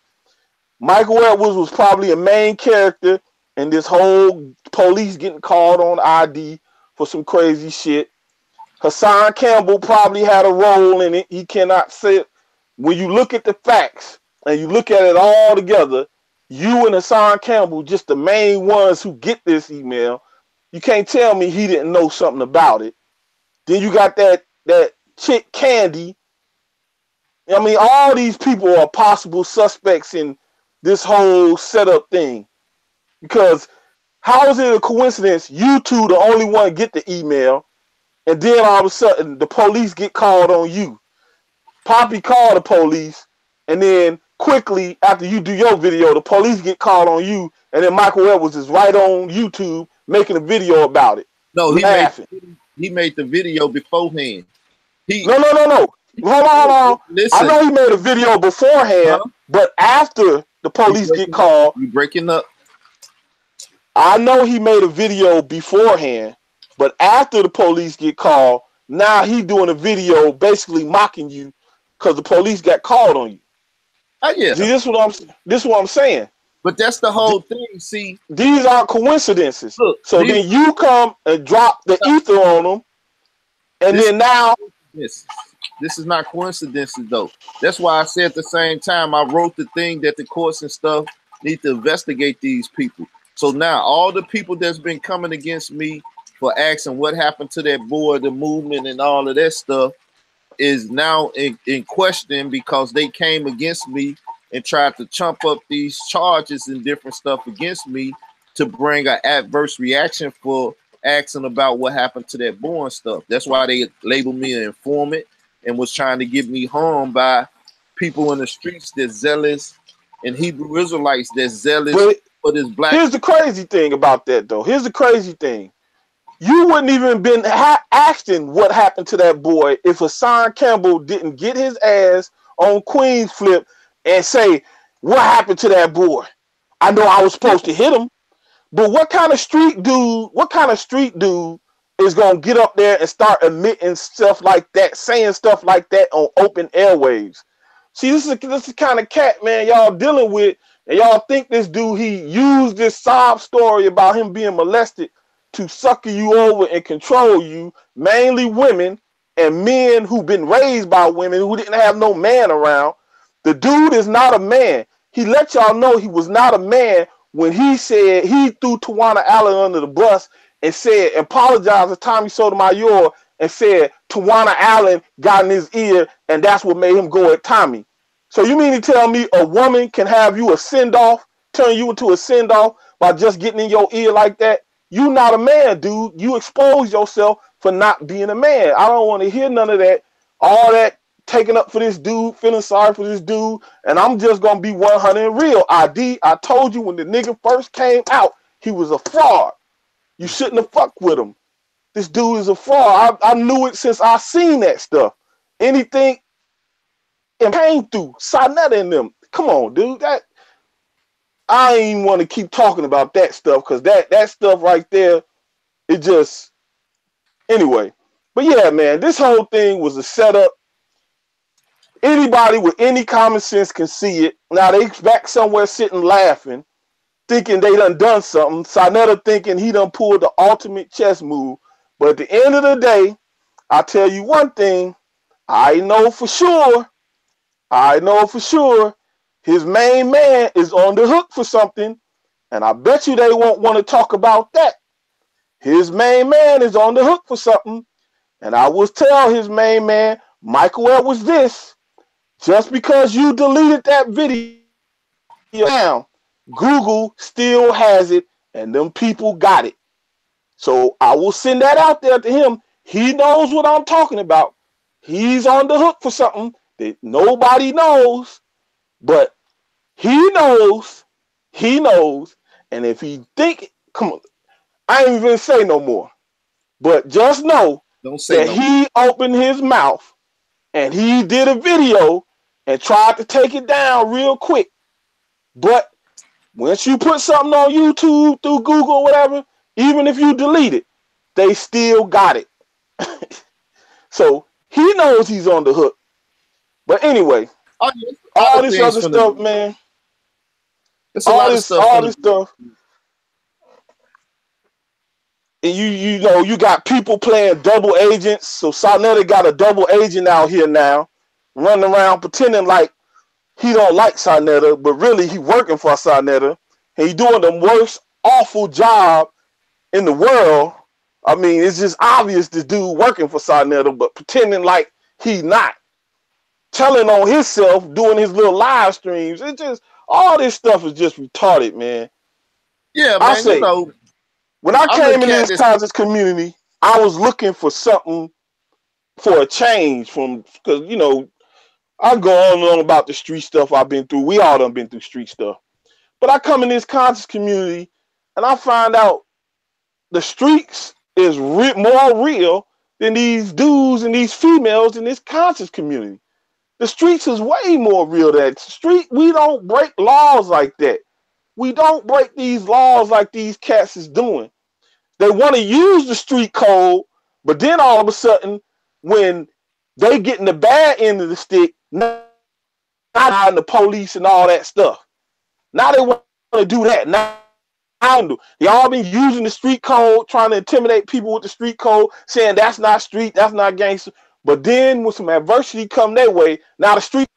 Michael Edwards was probably a main character in this whole police getting called on ID for some crazy shit. Hassan Campbell probably had a role in it. He cannot say it. When you look at the facts and you look at it all together, you and Hassan Campbell, just the main ones who get this email. You can't tell me he didn't know something about it. Then you got that chick Candy. I mean, all these people are possible suspects in this whole setup thing. Because how is it a coincidence you two the only one get the email, and then all of a sudden the police get called on you? Poppy called the police, and then quickly after you do your video, the police get called on you, and then Michael Edwards is right on YouTube making a video about it. No, he made the video beforehand. No. Hold on. Listen. I know he made a video beforehand, but after the police get called, you breaking up. I know he made a video beforehand, but after the police get called, now he doing a video basically mocking you because the police got called on you. Yeah. See, this is what I'm saying. But that's the whole thing. See, these are coincidences. Look, so then you come and drop the ether on them, and then now this is not coincidences though. That's why I said at the same time I wrote the thing that the courts and stuff need to investigate these people. So now all the people that's been coming against me for asking what happened to that boy, the movement, and all of that stuff is now in question, because they came against me and tried to chump up these charges and different stuff against me to bring an adverse reaction for asking about what happened to that boy and stuff. That's why they labeled me an informant and was trying to get me harmed by people in the streets that's zealous, and Hebrew Israelites that's zealous for this black. Here's the crazy thing about that, though. Here's the crazy thing. You wouldn't even been asking what happened to that boy if Hassan Campbell didn't get his ass on Queen's Flip and say, what happened to that boy? I know I was supposed to hit him, but what kind of street dude is going to get up there and start admitting stuff like that, saying stuff like that on open airwaves? See, this is the kind of cat, man, y'all dealing with, and y'all think this dude, he used this sob story about him being molested to sucker you over and control you, mainly women and men who've been raised by women who didn't have no man around. The dude is not a man. He let y'all know he was not a man when he said he threw Tawana Allen under the bus and said, apologized to Tommy Sotomayor and said Tawana Allen got in his ear and that's what made him go at Tommy. So you mean to tell me a woman can have you a send-off, turn you into a send-off by just getting in your ear like that? You not a man, dude. You expose yourself for not being a man. I don't want to hear none of that. All that taking up for this dude, feeling sorry for this dude, and I'm just going to be 100 and real. I told you when the nigga first came out, he was a fraud. You shouldn't have fucked with him. This dude is a fraud. I knew it since I seen that stuff. Anything it came through, Sinetta and them. Come on, dude. That I ain't even want to keep talking about that stuff, because that stuff right there, it just, anyway. But yeah, man, this whole thing was a setup. Anybody with any common sense can see it. Now they back somewhere sitting laughing, thinking they done something. Sinetta thinking he done pulled the ultimate chess move. But at the end of the day, I tell you one thing, I know for sure, his main man is on the hook for something, and I bet you they won't want to talk about that. His main man is on the hook for something, and I will tell his main man, Michael Edwards, this, just because you deleted that video now, Google still has it, and them people got it. So I will send that out there to him. He knows what I'm talking about. He's on the hook for something that nobody knows, but he knows. He knows. And if he think, come on, I ain't even say no more. But just know that he opened his mouth and he did a video and tried to take it down real quick. But once you put something on YouTube, through Google or whatever, even if you delete it, they still got it. So he knows he's on the hook. But anyway, all this other stuff, man. All this stuff. And you know, you got people playing double agents. So Sarnetta got a double agent out here now, running around pretending like he don't like Sarnetta, but really he working for Sarnetta. And he doing the worst awful job in the world. I mean, it's just obvious this dude working for Sarnetta, but pretending like he not. Telling on himself, doing his little live streams. It's just, all this stuff is just retarded, man. Yeah, man, I say, you know, when I came into this conscious community, I was looking for something, for a change from, because, you know, I go on and on about the street stuff I've been through. We all done been through street stuff. But I come in this conscious community and I find out the streets is more real than these dudes and these females in this conscious community. The streets is way more real than that. Street, we don't break laws like that. We don't break these laws like these cats is doing. They want to use the street code, but then all of a sudden, when they get in the bad end of the stick, not the police and all that stuff. Now they want to do that. Now y'all been using the street code, trying to intimidate people with the street code, saying that's not street, that's not gangster. But then when some adversity come their way, now the street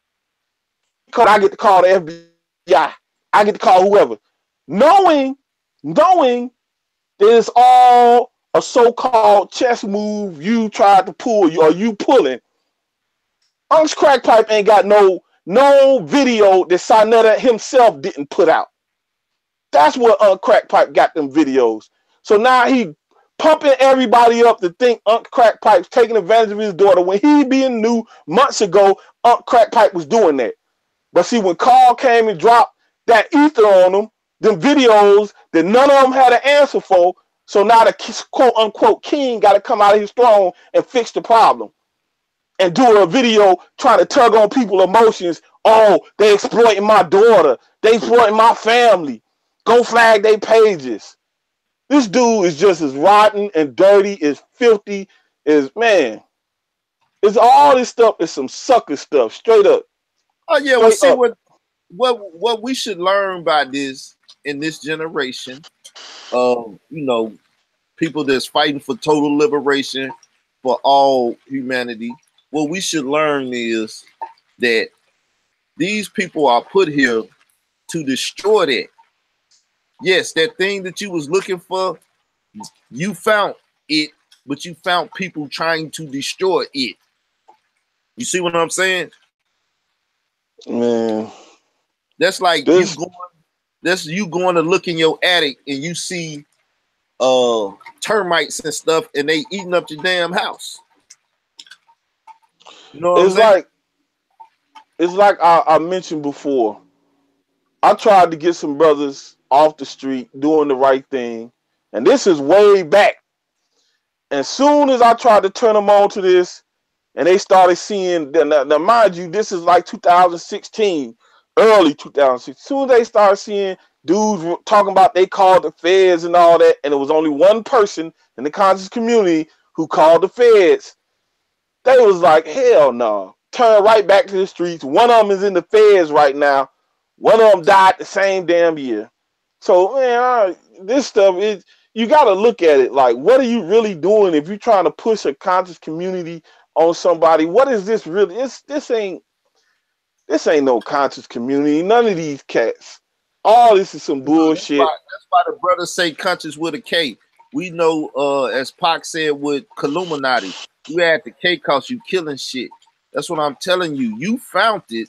code, I get to call the FBI. I get to call whoever. Knowing that it's all a so-called chess move you tried to pull, or you pulling. Unc's Crack Pipe ain't got no video that Sarnetta himself didn't put out. That's where Unc Crack Pipe got them videos. So now he pumping everybody up to think Unc Crack Pipe's taking advantage of his daughter when he being knew months ago Unc Crack Pipe was doing that. But see, when Carl came and dropped that ether on them videos that none of them had an answer for, so now the quote unquote king got to come out of his throne and fix the problem. And do a video trying to tug on people's emotions. Oh, they exploiting my daughter. They exploiting my family. Go flag their pages. This dude is just as rotten and dirty, as filthy as, man. It's all this stuff is some sucker stuff, straight up. Oh yeah, well, see what we should learn by this in this generation of, you know, people that's fighting for total liberation for all humanity. What we should learn is that these people are put here to destroy that. Yes, that thing that you was looking for, you found it, but you found people trying to destroy it. You see what I'm saying? Man, that's like you going to look in your attic and you see termites and stuff, and they eating up your damn house. You know what I'm saying? It's like I mentioned before. I tried to get some brothers off the street doing the right thing, and this is way back. As soon as I tried to turn them on to this, and they started seeing, now mind you, this is like 2016, early 2016. As soon as they started seeing dudes talking about they called the feds and all that, and it was only one person in the conscious community who called the feds, they was like, hell no. Turn right back to the streets. One of them is in the feds right now. One of them died the same damn year. So, man, this stuff is, you got to look at it like, what are you really doing if you're trying to push a conscious community on somebody? What is this really? This ain't no conscious community. None of these cats. All this is some bullshit. That's why the brothers say conscious with a K. We know, as Pac said with Illuminati, you add the K cause you killing shit. That's what I'm telling you. You found it,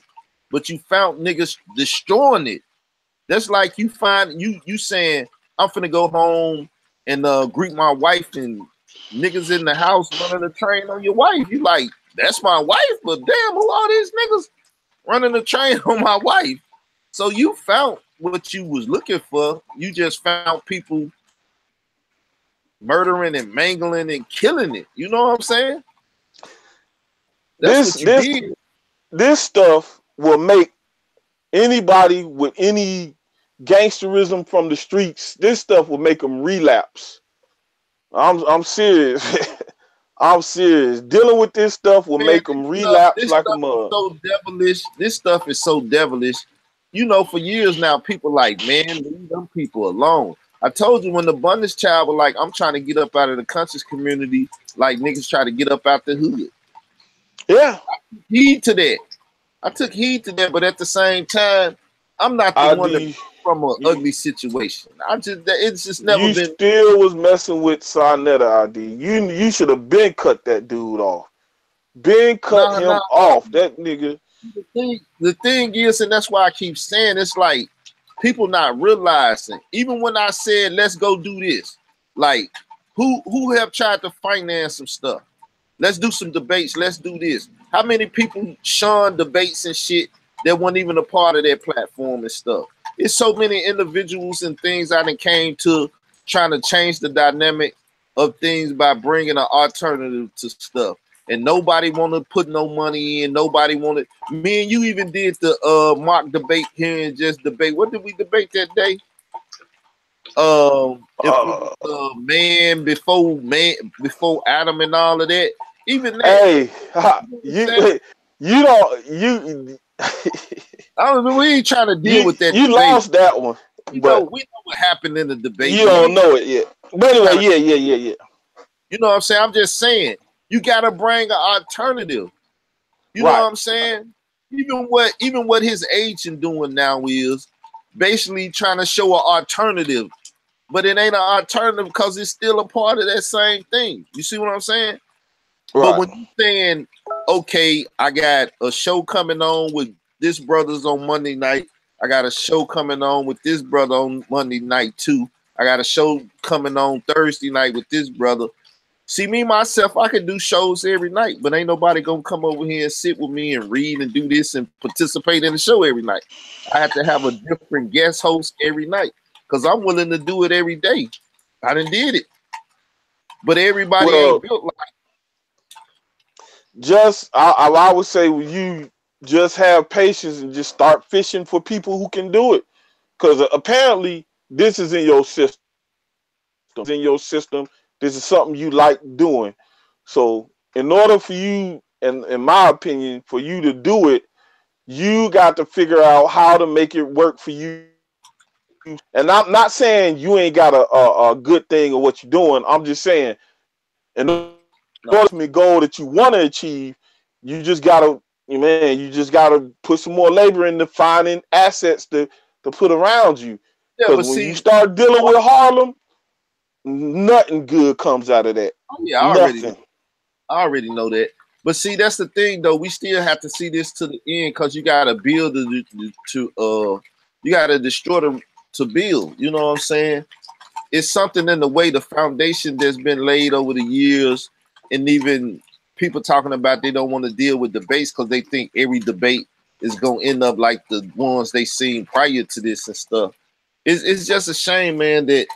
but you found niggas destroying it. That's like you find you saying I'm finna go home and greet my wife and niggas in the house running a train on your wife. You like, that's my wife, but damn, who all these niggas running a train on my wife? So you found what you was looking for. You just found people murdering and mangling and killing it. You know what I'm saying? That's what you did. This stuff will make anybody with any gangsterism from the streets, this stuff will make them relapse. I'm serious. I'm serious. Dealing with this stuff will make them relapse like a mug. So devilish. This stuff is so devilish. You know, for years now, people like, man, leave them people alone. I told you when the Abundance Child was like, I'm trying to get up out of the conscious community, like niggas try to get up out the hood. Yeah. I took heed to that. But at the same time, I'm not the one that from an ugly situation. It's just never been. You still was messing with Sonetta ID. You should have been cut that dude off. Cut him off. That nigga. The thing is, and that's why I keep saying, it's like people not realizing. Even when I said let's go do this, like who have tried to finance some stuff? Let's do some debates. Let's do this. How many people shunned debates and shit that weren't even a part of their platform and stuff? It's so many individuals and things I done came to trying to change the dynamic of things by bringing an alternative to stuff. And nobody want to put no money in. Nobody wanted. Me and you even did the mock debate here and just debate. What did we debate that day? Man before Adam and all of that. Even that. Hey, you don't. I don't know. We ain't trying to deal with that. You debate. Lost that one. We know what happened in the debate. You don't know it yet. But anyway, yeah. You know what I'm saying? I'm just saying. You gotta bring an alternative. You know what I'm saying? Even what his agent doing now is basically trying to show an alternative, but it ain't an alternative because it's still a part of that same thing. You see what I'm saying? Right. But when you saying, okay, I got a show coming on with this brother's on Monday night. I got a show coming on with this brother on Monday night too. I got a show coming on Thursday night with this brother. See, me, myself, I can do shows every night, but ain't nobody going to come over here and sit with me and read and do this and participate in the show every night. I have to have a different guest host every night because I'm willing to do it every day. I done did it. But everybody ain't built like I would say you just have patience and just start fishing for people who can do it. Because apparently this is in your system. This is something you like doing. So in order for you, and in my opinion, for you to do it, you got to figure out how to make it work for you. And I'm not saying you ain't got a good thing or what you're doing. I'm just saying, in order for the goal that you want to achieve, you just gotta put some more labor into finding assets to put around you. Because when you start dealing with Harlem, nothing good comes out of that. Oh yeah, I already know that. But see, that's the thing though. We still have to see this to the end because you gotta build you gotta destroy them to build. You know what I'm saying? It's something in the way the foundation that's been laid over the years, and even people talking about they don't want to deal with debates because they think every debate is gonna end up like the ones they seen prior to this and stuff. It's just a shame, man, that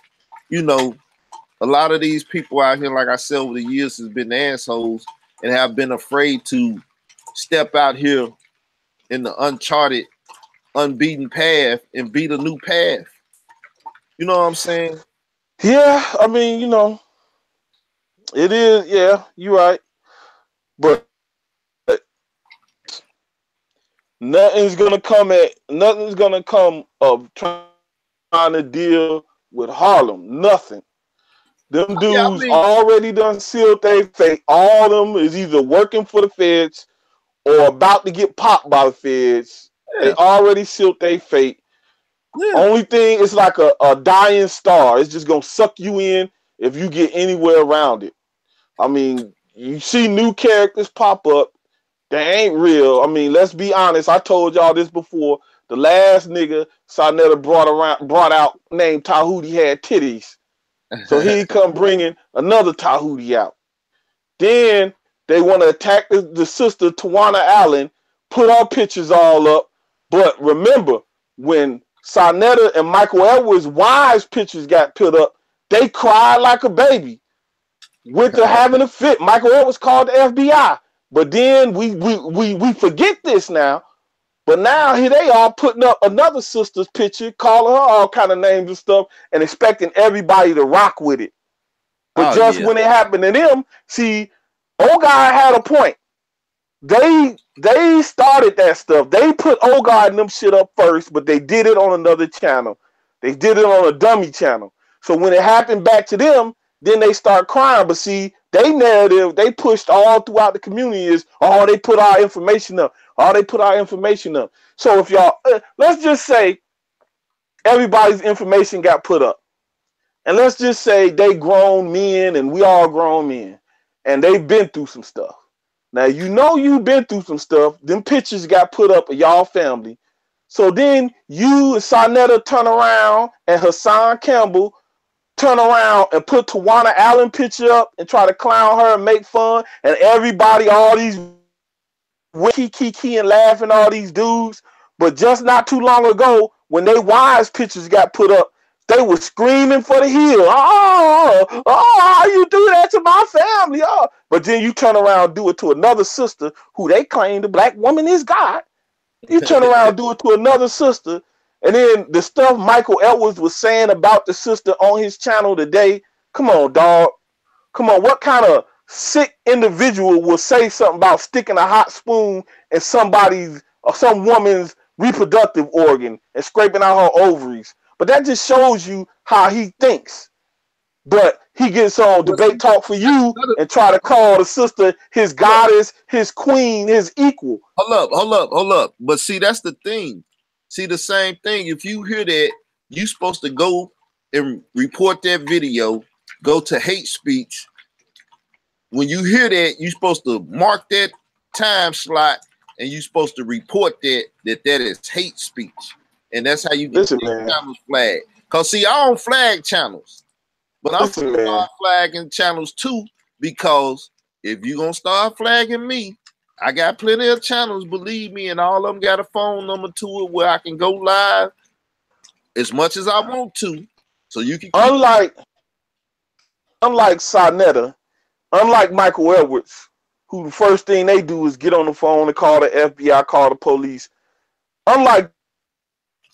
a lot of these people out here, like I said, over the years has been assholes and have been afraid to step out here in the uncharted, unbeaten path and beat a new path. You know what I'm saying? Yeah, I mean, it is. Yeah, you're right. But nothing's gonna come of trying to deal with Harlem. Nothing. Them dudes already done sealed their fate. All of them is either working for the feds or about to get popped by the feds. Yeah. They already sealed their fate. Yeah. Only thing is like a dying star. It's just gonna suck you in if you get anywhere around it. I mean, you see new characters pop up. They ain't real. I mean, let's be honest. I told y'all this before. the last nigga Sarnetta brought out named Tahuti had titties. So he come bringing another Tahuti out. Then they want to attack the sister Tawana Allen, put our pictures all up. But remember, when Sarnetta and Michael Edwards' wives' pictures got put up, they cried like a baby. Went to having a fit. Michael Edwards called the FBI. But then we forget this now. But now here they are putting up another sister's picture, calling her all kind of names and stuff, and expecting everybody to rock with it. But when it happened to them, see, old guy had a point. They started that stuff. They put old guy and them shit up first, but they did it on another channel. They did it on a dummy channel. So when it happened back to them, then they start crying. But see, they narrative they pushed all throughout the community is, oh, they put our information up. Oh, they put our information up. So if y'all, let's just say everybody's information got put up. And let's just say they grown men and we all grown men. And they've been through some stuff. Now, you know you've been through some stuff. Them pictures got put up of y'all family. So then you and Sarnetta turn around and Hassan Campbell turn around and put Tawana Allen picture up and try to clown her and make fun. And everybody, all these kiki and laughing, all these dudes. But just not too long ago, when they wives' pictures got put up, they were screaming for the hill. Oh, how you do that to my family? Oh. But then you turn around and do it to another sister who they claim the black woman is God. You turn around and do it to another sister. And then the stuff Michael Edwards was saying about the sister on his channel today. Come on, dog. Come on. What kind of sick individual will say something about sticking a hot spoon in some woman's reproductive organ and scraping out her ovaries? But that just shows you how he thinks. But he gets on Debate Talk for You and try to call the sister his goddess, his queen, his equal. Hold up. But see, that's the thing. See, the same thing. If you hear that, you're supposed to go and report that video, go to hate speech. When you hear that, you're supposed to mark that time slot and you're supposed to report that is hate speech. And that's how you get channels flagged. Because, see, I don't flag channels. But I'm going to start flagging channels, too. Because if you're going to start flagging me, I got plenty of channels, believe me. And all of them got a phone number to it where I can go live as much as I want to. So you can... Unlike Sarnetta, unlike Michael Edwards, who the first thing they do is get on the phone and call the FBI, call the police. Unlike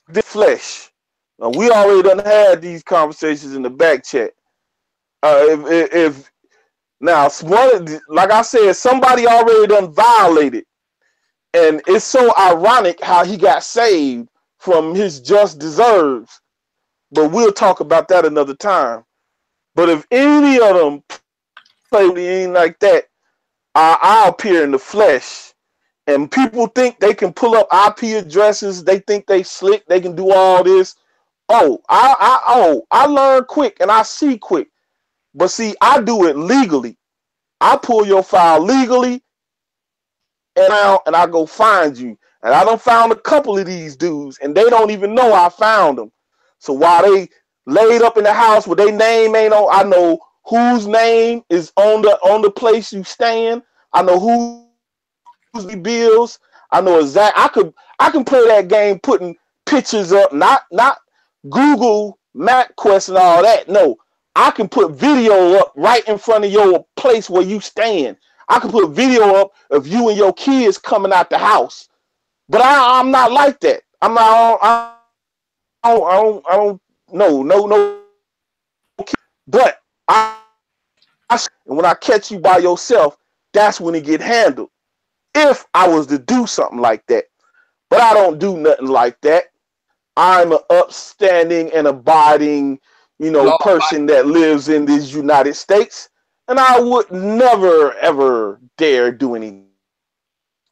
the flesh. Now, we already done had these conversations in the back chat. If now, like I said, somebody already done violated, and it's so ironic how he got saved from his just deserves. But we'll talk about that another time. But if any of them play anything like that, I'll appear in the flesh. And people think they can pull up IP addresses. They think they slick. They can do all this. I learn quick and I see quick. But see, I do it legally. I pull your file legally and I go find you. And I done found a couple of these dudes and they don't even know I found them. So while they laid up in the house where their name ain't on, I know whose name is on the place you stand. I know who's the bills. I know exactly. I can play that game putting pictures up, not Google MapQuest and all that. No, I can put video up right in front of your place where you stand. I can put video up of you and your kids coming out the house. But I'm not like that. I'm not. I don't. No. But when I catch you by yourself, that's when it get handled. If I was to do something like that, but I don't do nothing like that. I'm an upstanding and abiding, person that lives in these United States, and I would never ever dare do anything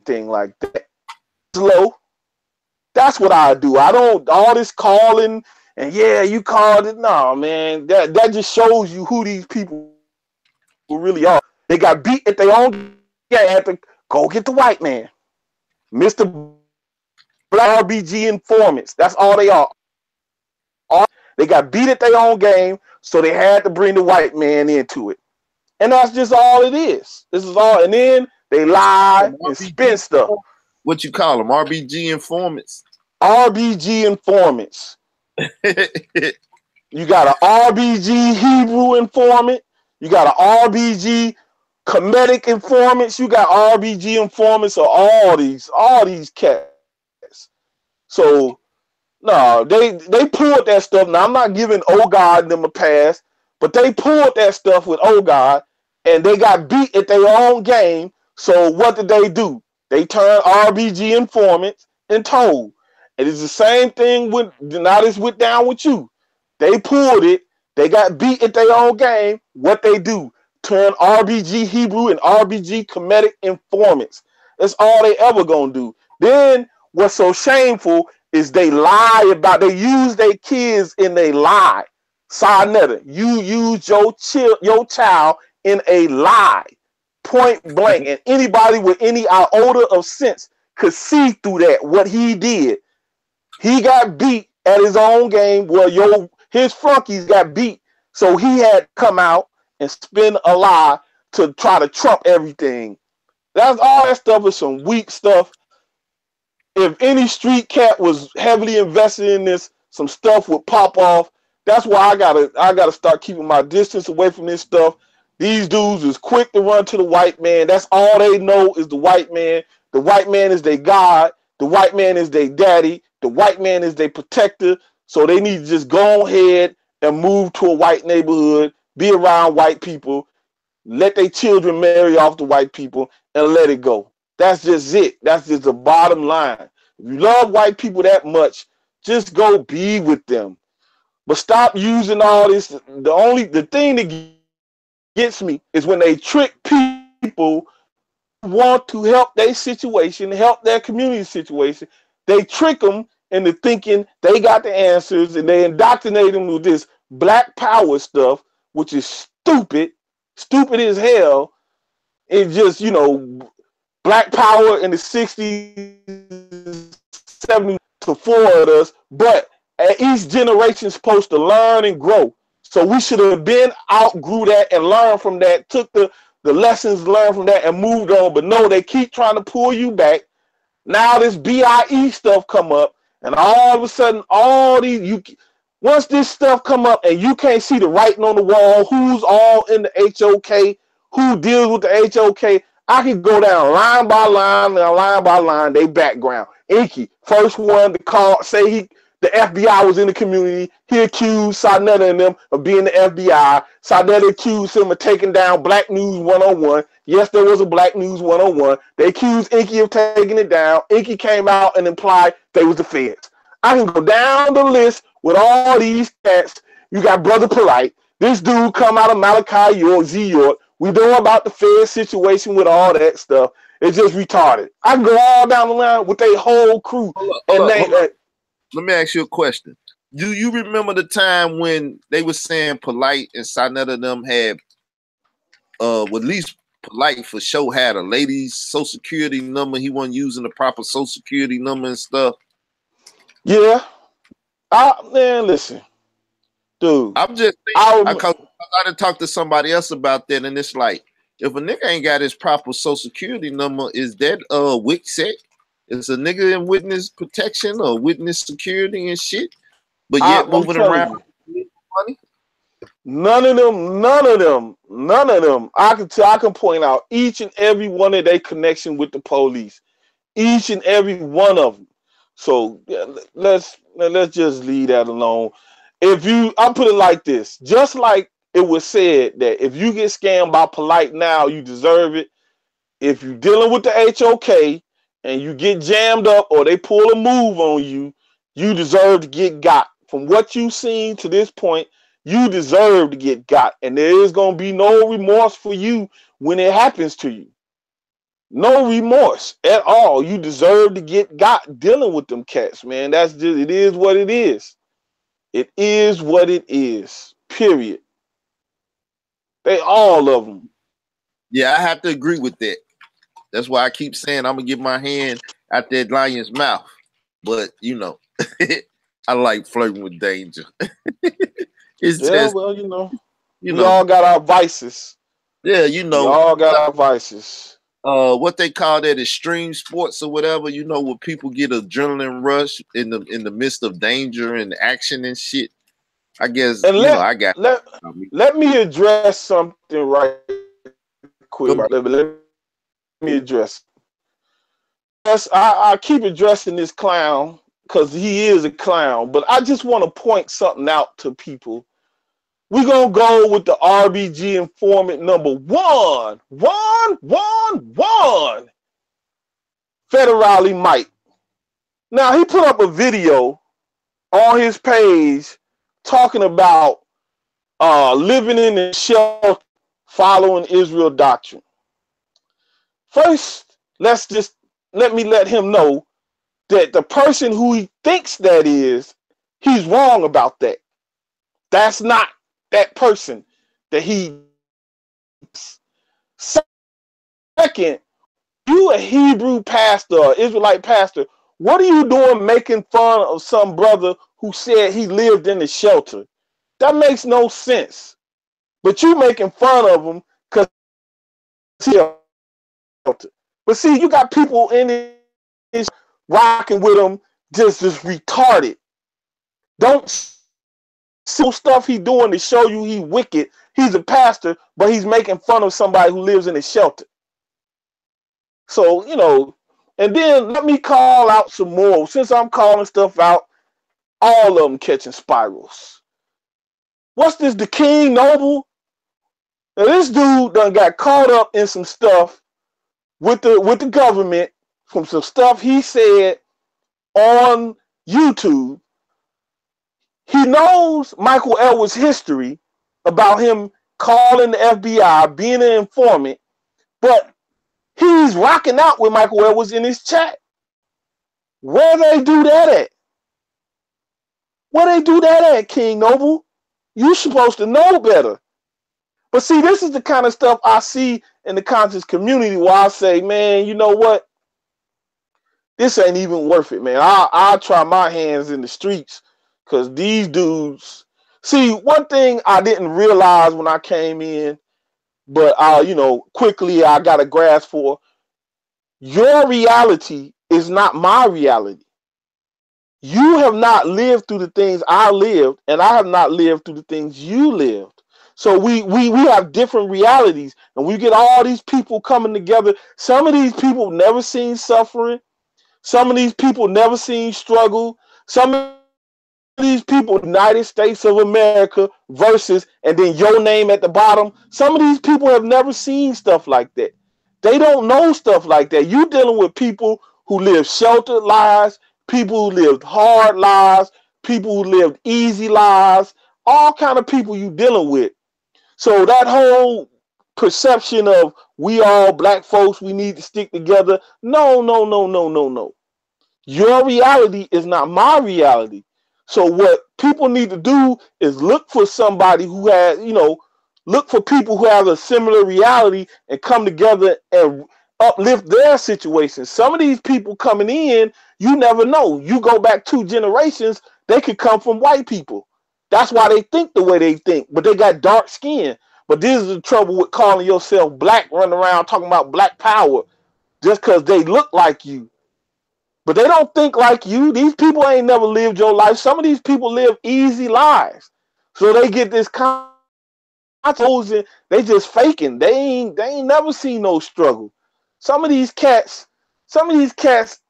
like that. Slow. That's what I do. I don't all this calling and you called it. No, man, that just shows you who these people really are. They got beat at their own game. Go get the white man, Mr. black RBG informants. That's all they are. They got beat at their own game, so they had to bring the white man into it. And that's just all it is. This is all. And then they lie and spin stuff. What you call them? RBG informants? RBG informants. You got an RBG Hebrew informant. You got an RBG Kemetic informants. You got RBG informants of all these cats. So no, they pulled that stuff. Now I'm not giving Oh God them a pass, but they pulled that stuff with Oh God, and they got beat at their own game. So what did they do? They turned RBG informants and told. And it's the same thing with now this went down with you. They pulled it. They got beat at their own game. What they do? Turn RBG Hebrew and RBG Kemetic informants. That's all they ever gonna do. Then what's so shameful is they lie about, they use their kids in a lie. Sarnetta, you use your child in a lie, point blank. And anybody with any iota of sense could see through that, what he did. He got beat at his own game. Well, his flunkies got beat. So he had to come out and spin a lie to try to trump everything. That's all that stuff is some weak stuff. If any street cat was heavily invested in this, some stuff would pop off. That's why I gotta start keeping my distance away from this stuff. These dudes is quick to run to the white man. That's all they know is the white man. The white man is their God. The white man is their daddy. The white man is their protector. So they need to just go ahead and move to a white neighborhood, be around white people, let their children marry off the white people, and let it go. That's just it. That's just the bottom line. If you love white people that much, just go be with them. But stop using all this. The thing that gets me is when they trick people who want to help their situation, help their community situation. They trick them into thinking they got the answers, and they indoctrinate them with this black power stuff, which is stupid as hell. It's just, black power in the 60s, 70s to forward us, but each generation is supposed to learn and grow. So we should have been outgrew that and learned from that, took the lessons learned from that and moved on. But no, they keep trying to pull you back. Now this BIE stuff come up, and all of a sudden, once this stuff come up and you can't see the writing on the wall, who's all in the HOK, who deals with the HOK, I can go down line by line, they background. Inky, first one to call, say the FBI was in the community. He accused Sarnetta and them of being the FBI. Sarnetta accused him of taking down Black News 101. Yes, there was a Black News 101. They accused Inky of taking it down. Inky came out and implied they was the feds. I can go down the list with all these cats. You got Brother Polite. This dude come out of Malachi, York. We know about the Fed situation with all that stuff. It's just retarded. I can go all down the line with a whole crew. Let me ask you a question. Do you remember the time when they were saying Polite and Sarnetta them had, at least Polite for sure had a lady's social security number? He wasn't using the proper social security number and stuff. Yeah. Man, listen. Dude. I'm just thinking, I done talked to somebody else about that, and it's like, if a nigga ain't got his proper social security number, is that WICSEC? Is a nigga in witness protection or witness security and shit? But yet moving around money? None of them. I can point out each and every one of their connection with the police. Each and every one of them. So let's just leave that alone. I'll put it like this, just like it was said that if you get scammed by Polite now, you deserve it. If you're dealing with the HOK and you get jammed up or they pull a move on you, you deserve to get got. From what you've seen to this point, you deserve to get got. And there is going to be no remorse for you when it happens to you. No remorse at all. You deserve to get got dealing with them cats, man. That's just, it is what it is. It is what it is, period. They all of them. Yeah, I have to agree with that. That's why I keep saying I'm going to get my hand out that lion's mouth. but you know, I like flirting with danger. It's Yeah, just, well, you know, you we know, all got our vices. yeah, you We know, all got our vices. what they call that extreme sports or whatever, you know, where people get adrenaline rush in the midst of danger and action and shit. I guess, And you know, I got let me address something right quick. Goodbye. Let me address. Yes, I keep addressing this clown because he is a clown, but I just want to point something out to people. We're going to go with the RBG informant number 111, Federale Mike. Now, he put up a video on his page talking about living in the shelter following Israel doctrine. First, let me let him know that the person who he thinks that is, he's wrong about that. That's not that person that he. Second, you a Hebrew pastor, or Israelite pastor, what are you doing making fun of some brother who said he lived in the shelter? That makes no sense. But you making fun of him because he's a shelter. But see, you got people in this rocking with him just retarded. Don't see stuff he doing to show you he wicked. He's a pastor, but he's making fun of somebody who lives in a shelter. So, you know, and then let me call out some more. Since I'm calling stuff out, all of them catching spirals. What's this, the King Noble? Now, this dude done got caught up in some stuff with the government from some stuff he said on YouTube. He knows Michael Edwards' history about him calling the FBI, being an informant, but he's rocking out with Michael Edwards in his chat. Where they do that at? Where they do that at, King Noble? You supposed to know better. But see, this is the kind of stuff I see in the conscious community where I say, man, you know what? This ain't even worth it, man. I'll try my hands in the streets because these dudes. See, one thing I didn't realize when I came in, but you know, quickly I got a grasp for. Your reality is not my reality. You have not lived through the things I lived, and I have not lived through the things you lived. So we have different realities, and we get all these people coming together. Some of these people never seen suffering. Some of these people never seen struggle. Some of these people, United States of America versus, and then your name at the bottom. Some of these people have never seen stuff like that. They don't know stuff like that. You dealing with people who live sheltered lives, people who lived hard lives, people who lived easy lives, all kind of people you dealing with. So that whole perception of we all black folks, we need to stick together. No. Your reality is not my reality. So what people need to do is look for somebody who has, you know, look for people who have a similar reality and come together and uplift their situation. Some of these people coming in, you never know. You go back 2 generations, they could come from white people. That's why they think the way they think, but they got dark skin. But this is the trouble with calling yourself black, running around talking about black power just because they look like you. But they don't think like you. These people ain't never lived your life. Some of these people live easy lives. So they get this they just faking. They ain't never seen no struggle. Some of these cats,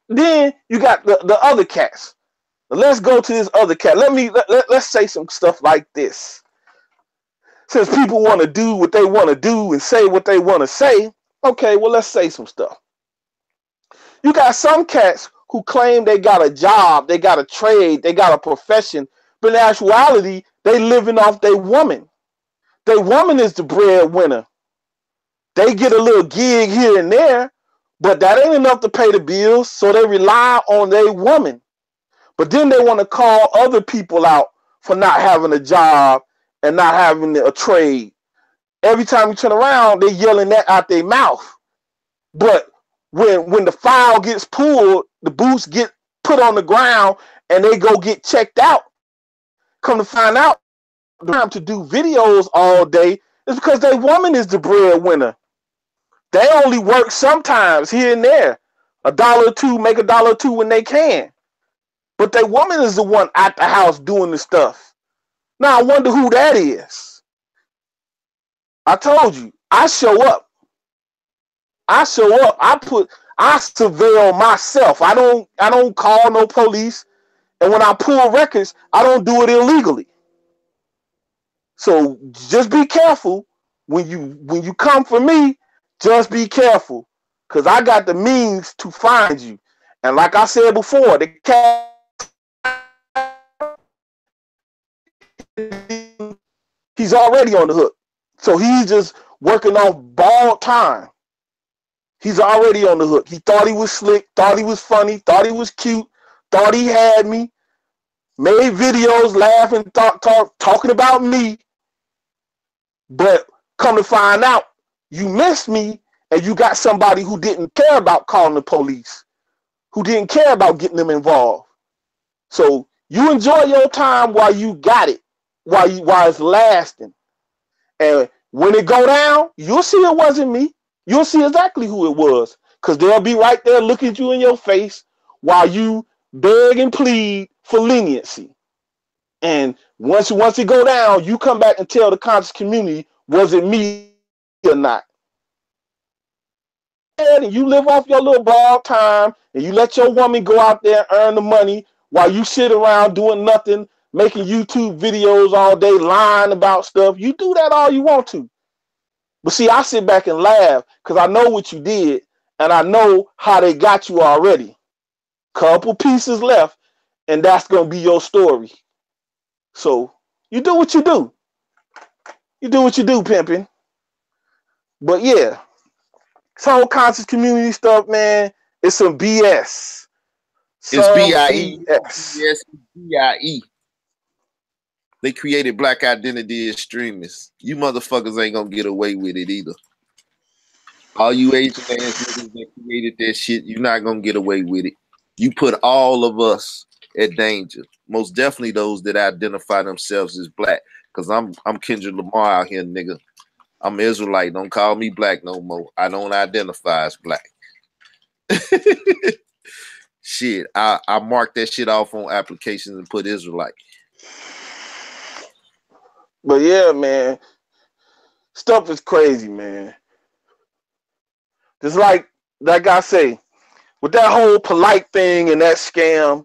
then you got the other cats. Let's go to this other cat. Let's say some stuff like this. Since people want to do what they want to do and say what they want to say, okay, well, let's say some stuff. You got some cats who claim they got a job, they got a trade, they got a profession, but in actuality, they living off their woman. Their woman is the breadwinner. They get a little gig here and there, but that ain't enough to pay the bills, so they rely on their woman. But then they want to call other people out for not having a job and not having a trade. Every time you turn around, they're yelling that out their mouth. But when the file gets pulled, the boots get put on the ground and they go get checked out. Come to find out, the time to do videos all day is because their woman is the breadwinner. They only work sometimes here and there, $1 or $2, make $1 or $2 when they can. But their woman is the one at the house doing the stuff. Now I wonder who that is. I told you, I show up. I surveil myself. I don't call no police. And when I pull records, I don't do it illegally. So just be careful when you come for me. Just be careful, because I got the means to find you. And like I said before, the cat, he's already on the hook. So he's just working off borrowed time. He's already on the hook. He thought he was slick, thought he was funny, thought he was cute, thought he had me, made videos laughing, talking about me. But come to find out, you missed me, and you got somebody who didn't care about calling the police, who didn't care about getting them involved. So you enjoy your time while you got it, while it's lasting. And when it go down, you'll see it wasn't me. You'll see exactly who it was, because they'll be right there looking at you in your face while you beg and plead for leniency. And once it go down, you come back and tell the conscious community, was it me or not? And you live off your little borrowed time, and you let your woman go out there and earn the money while you sit around doing nothing, making YouTube videos all day, lying about stuff. You do that all you want to. But see, I sit back and laugh because I know what you did, and I know how they got you already. Couple pieces left, and that's going to be your story. So you do what you do. You do what you do, pimping. But yeah, this whole conscious community stuff, man, it's some BS. It's BIE. Yes, BIE. They created black identity extremists. You motherfuckers ain't gonna get away with it either. All you Asian ass niggas that created that shit, you're not gonna get away with it. You put all of us at danger. Most definitely those that identify themselves as black. Cause I'm Kendrick Lamar out here, nigga. I'm Israelite. Don't call me black no more. I don't identify as black. Shit, I marked that shit off on applications and put Israelite. But yeah, man, stuff is crazy, man. Just like I say, with that whole polite thing and that scam,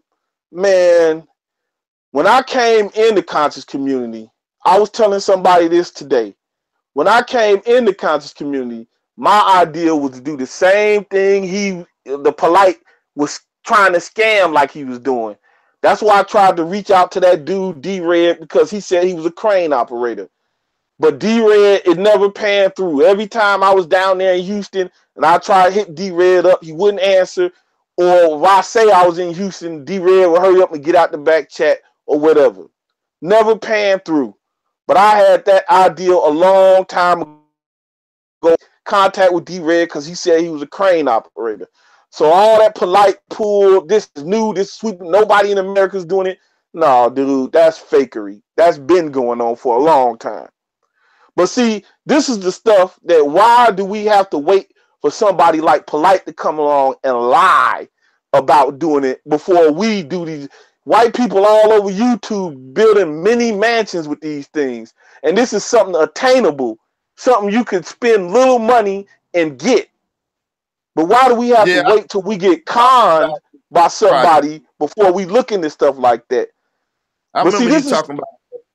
man, when I came in the conscious community, I was telling somebody this today. When I came in the conscious community, my idea was to do the same thing the polite was trying to scam like he was doing. That's why I tried to reach out to that dude, D-Red, because he said he was a crane operator. But D-Red, it never panned through. Every time I was down there in Houston and I tried to hit D-Red up, he wouldn't answer. Or if I say I was in Houston, D-Red would hurry up and get out the back chat or whatever. Never panned through. But I had that idea a long time ago, contact with D-Red because he said he was a crane operator. So all that polite pull, this is new, this is sweeping, nobody in America is doing it. No, dude, that's fakery. That's been going on for a long time. But see, this is the stuff that why do we have to wait for somebody like Polite to come along and lie about doing it before we do these? White people all over YouTube building mini mansions with these things. And this is something attainable, something you could spend little money and get. But why do we have to wait till we get conned by somebody before we look into stuff like that? I remember you talking about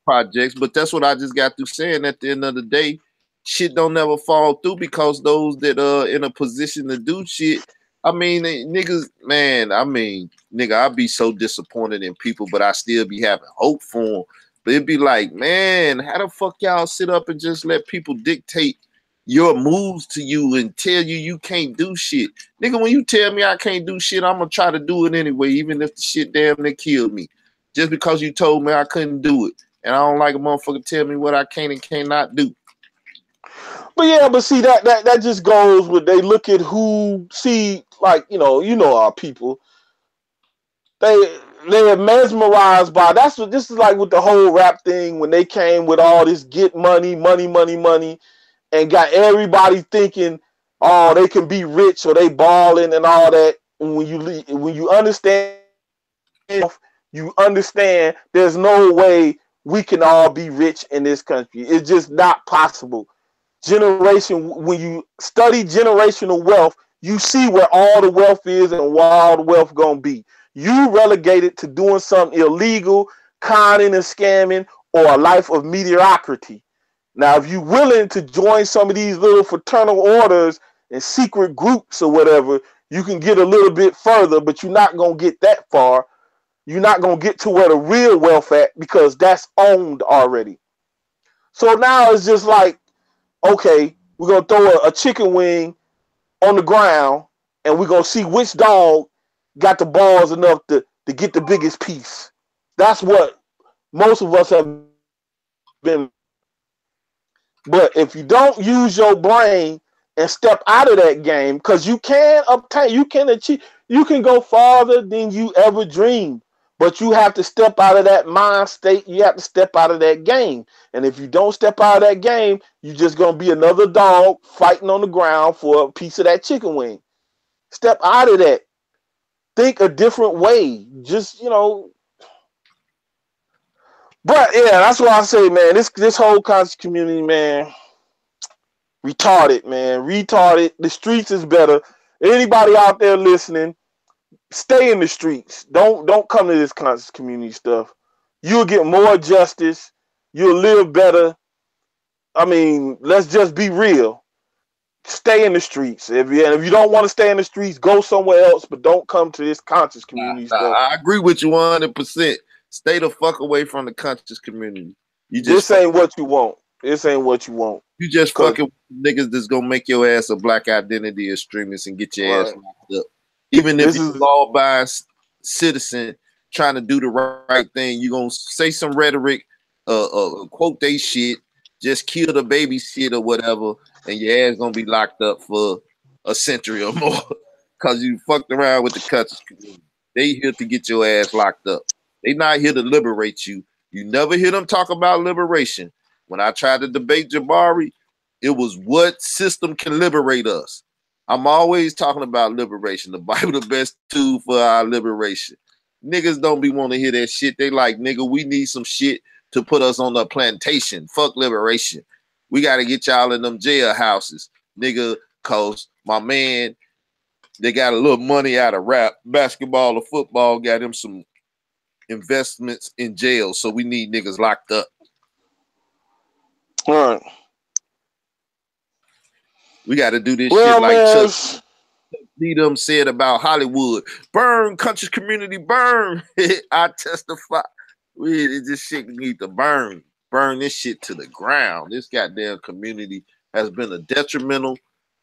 projects, but that's what I just got through saying. At the end of the day, shit don't never fall through because those that are in a position to do shit, I mean, niggas, man, I mean, nigga, I'd be so disappointed in people, but I still be having hope for them. But it'd be like, man, how the fuck y'all sit up and just let people dictate your moves to you and tell you you can't do shit? Nigga, when you tell me I can't do shit, I'm gonna try to do it anyway, even if the shit damn near killed me. Just because you told me I couldn't do it. And I don't like a motherfucker tell me what I can and cannot do. But yeah, but see, that just goes with, they look at who, see, like, you know our people. they're mesmerized by. That's what this is like with the whole rap thing when they came with all this get money, money, money, money, and got everybody thinking, oh, they can be rich or they balling and all that. And when you understand, you understand there's no way we can all be rich in this country. It's just not possible. When you study generational wealth, you see where all the wealth is and where all the wealth gonna be. You relegated to doing something illegal, conning and scamming, or a life of mediocrity. Now, if you're willing to join some of these little fraternal orders and secret groups or whatever, you can get a little bit further, but you're not gonna get that far. You're not gonna get to where the real wealth at because that's owned already. So now it's just like, okay, we're gonna throw a chicken wing on the ground and we're gonna see which dog got the balls enough to get the biggest piece. That's what most of us have been. But if you don't use your brain and step out of that game, because you can obtain, you can achieve, you can go farther than you ever dreamed. But you have to step out of that mind state. You have to step out of that game. And if you don't step out of that game, you're just going to be another dog fighting on the ground for a piece of that chicken wing. Step out of that. Think a different way. Just, But, yeah, that's what I say, man. This whole conscious community, man, retarded, man. Retarded. The streets is better. Anybody out there listening, stay in the streets. Don't come to this conscious community stuff. You'll get more justice. You'll live better. I mean, let's just be real. Stay in the streets. If you don't want to stay in the streets, go somewhere else, but don't come to this conscious community stuff. I agree with you 100%. Stay the fuck away from the conscious community. This ain't what you want. This ain't what you want. You just fucking niggas that's gonna make your ass a black identity extremist and get your ass locked up. Even if you're a law-abiding citizen trying to do the right thing, you're going to say some rhetoric, quote they shit, just kill the baby shit or whatever, and your ass going to be locked up for a century or more because you fucked around with the conscious community. They here to get your ass locked up. They not here to liberate you. You never hear them talk about liberation. When I tried to debate Jabari, it was what system can liberate us. I'm always talking about liberation. The Bible, the best tool for our liberation. Niggas don't be want to hear that shit. They like, nigga, we need some shit to put us on the plantation. Fuck liberation. We got to get y'all in them jailhouses, nigga, cause my man, they got a little money out of rap, basketball or football, got him some investments in jail, so we need niggas locked up. All right. We got to do this shit like Chuck Needham said about Hollywood. Burn, conscious community, burn. I testify. This shit need to burn. Burn this shit to the ground. This goddamn community has been a detrimental.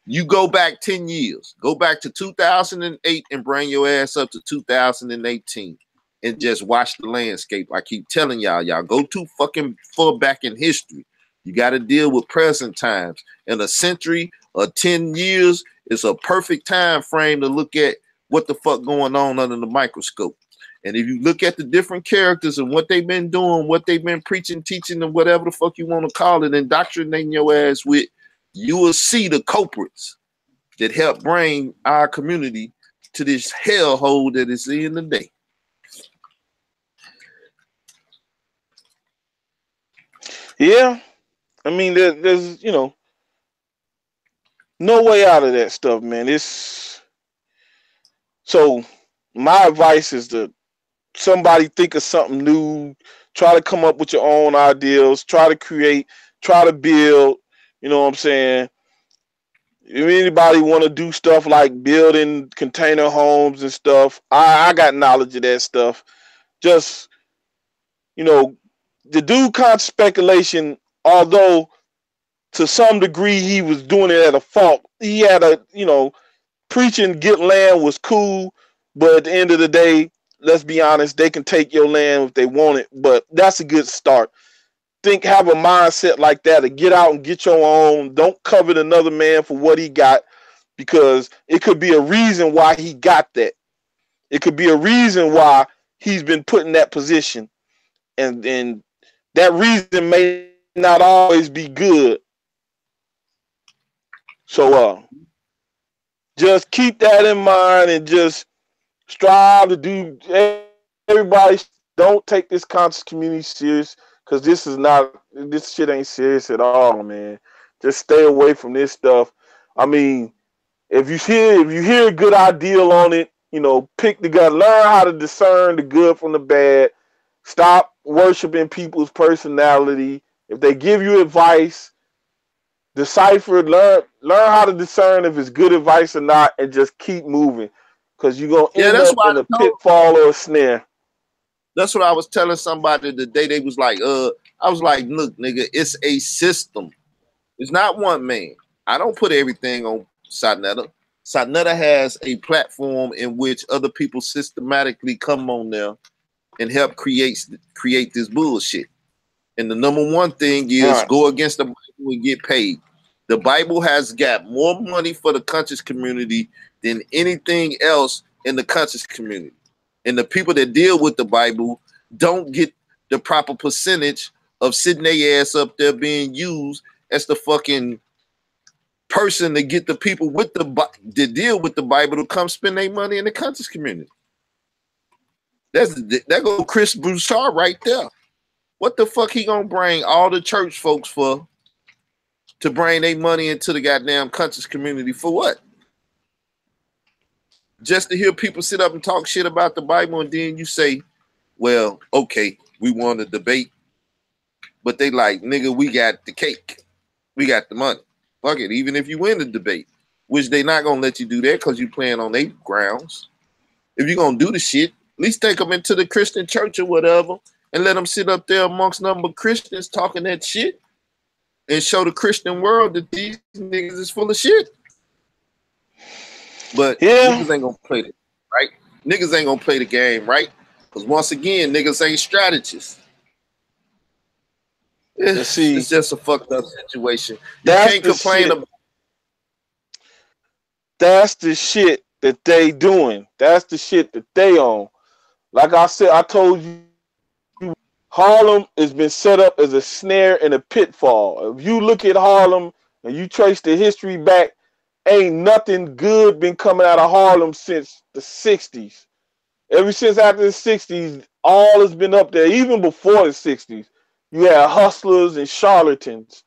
You go back 10 years. Go back to 2008 and bring your ass up to 2018 and just watch the landscape. I keep telling y'all go too fucking far back in history. You got to deal with present times. In a century or 10 years is a perfect time frame to look at what the fuck going on under the microscope. And if you look at the different characters and what they've been doing, what they've been preaching, teaching, and whatever the fuck you want to call it, indoctrinating your ass with, you will see the culprits that help bring our community to this hellhole that is in today. Yeah. I mean, there's, no way out of that stuff, man. So my advice is to somebody think of something new, try to come up with your own ideals, try to create, try to build, you know what I'm saying? If anybody want to do stuff like building container homes and stuff, I got knowledge of that stuff. Just, the dude conscious speculation, although to some degree he was doing it at a fault. He had preaching get land was cool, but at the end of the day, let's be honest, they can take your land if they want it, but that's a good start. Have a mindset like that to get out and get your own. Don't covet another man for what he got, because it could be a reason why he got that. It could be a reason why he's been put in that position, and that reason may not always be good. So just keep that in mind and just strive to do. Everybody don't take this conscious community serious, because this shit ain't serious at all, man. Just stay away from this stuff. I mean, if you hear a good ideal on it, pick the gut, learn how to discern the good from the bad. Stop worshiping people's personality. If they give you advice, decipher, learn how to discern if it's good advice or not, and just keep moving, because you're going to end up in a pitfall or a snare. That's what I was telling somebody the day. They was like, I was like, look, nigga, it's a system. It's not one man. I don't put everything on Satnetta. Satnetta has a platform in which other people systematically come on there and help create this bullshit. And the number one thing is go against the Bible and get paid. The Bible has got more money for the conscious community than anything else in the conscious community. And the people that deal with the Bible don't get the proper percentage of sitting their ass up there being used as the fucking person to get the people with that deal with the Bible to come spend their money in the conscious community. That go Chris Broussard right there. What the fuck he gonna bring all the church folks for? To bring their money into the goddamn conscious community for what? Just to hear people sit up and talk shit about the Bible, and then you say, well, okay, we want to debate, but they like, nigga, we got the cake. We got the money. Fuck it, even if you win the debate, which they not going to let you do that because you playing on their grounds. If you're going to do the shit, at least take them into the Christian church or whatever and let them sit up there amongst number of Christians talking that shit and show the Christian world that these niggas is full of shit. But niggas ain't gonna play it, right? Niggas ain't gonna play the game, right? Because once again, niggas ain't strategists. It's just a fucked up situation. You can't complain about. That's the shit that they doing. That's the shit that they on. Like I said, I told you, Harlem has been set up as a snare and a pitfall. If you look at Harlem and you trace the history back, ain't nothing good been coming out of Harlem since the 60s. Ever since after the 60s, all has been up there. Even before the 60s, you had hustlers and charlatans.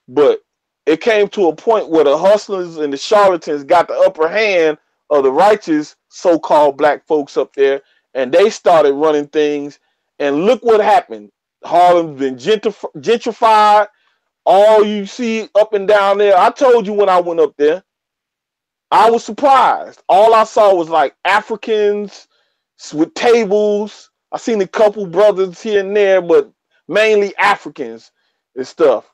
But it came to a point where the hustlers and the charlatans got the upper hand of the righteous so-called black folks up there, and they started running things. And look what happened. Harlem's been gentrified. All you see up and down there. I told you when I went up there, I was surprised. All I saw was like Africans with tables. I seen a couple brothers here and there, but mainly Africans and stuff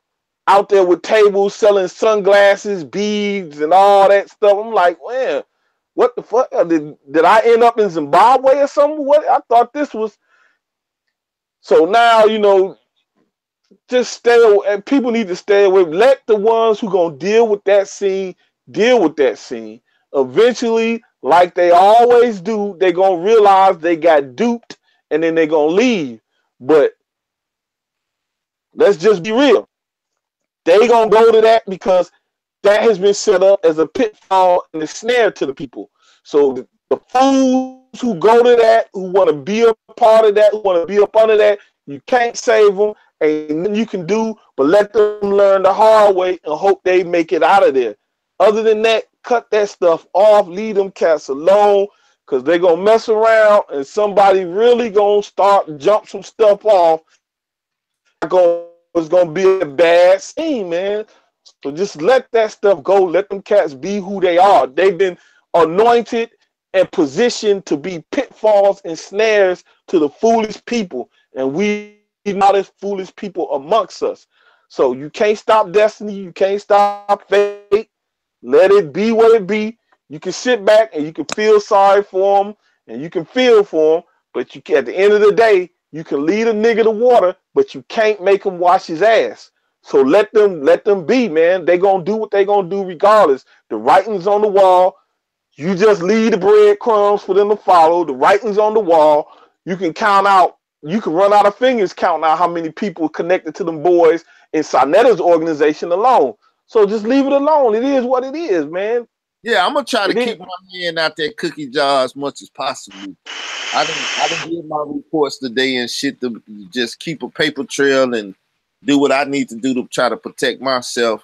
out there with tables selling sunglasses, beads, and all that stuff. I'm like, man, what the fuck? Did I end up in Zimbabwe or something? What? I thought this was. So now, just stay away. People need to stay away. Let the ones who gonna deal with that scene deal with that scene. Eventually, like they always do, they gonna realize they got duped, and then they gonna leave. But let's just be real. They gonna go to that because that has been set up as a pitfall and a snare to the people. So the fools who go to that, who want to be a part of that, who want to be up under that, you can't save them. Ain't nothing you can do but let them learn the hard way and hope they make it out of there. Other than that, cut that stuff off. Leave them cats alone, because they're going to mess around and somebody really going to jump some stuff off. It's going to be a bad scene, man. So just let that stuff go. Let them cats be who they are. They've been anointed and positioned to be pitfalls and snares to the foolish people. And we not as foolish people amongst us. So you can't stop destiny. You can't stop fate. Let it be what it be. You can sit back and you can feel sorry for them and you can feel for them, but you can, at the end of the day, you can lead a nigga to water, but you can't make him wash his ass. So let them be, man. They gonna do what they gonna do regardless. The writing's on the wall. You just leave the breadcrumbs for them to follow, the writings on the wall. You can count out, you can run out of fingers counting out how many people connected to them boys in Sanetta's organization alone. So just leave it alone. It is what it is, man. Yeah, I'm gonna try to It keep is. my hand out that cookie jar as much as possible. I didn't give my reports today and shit to just keep a paper trail and do what I need to do to try to protect myself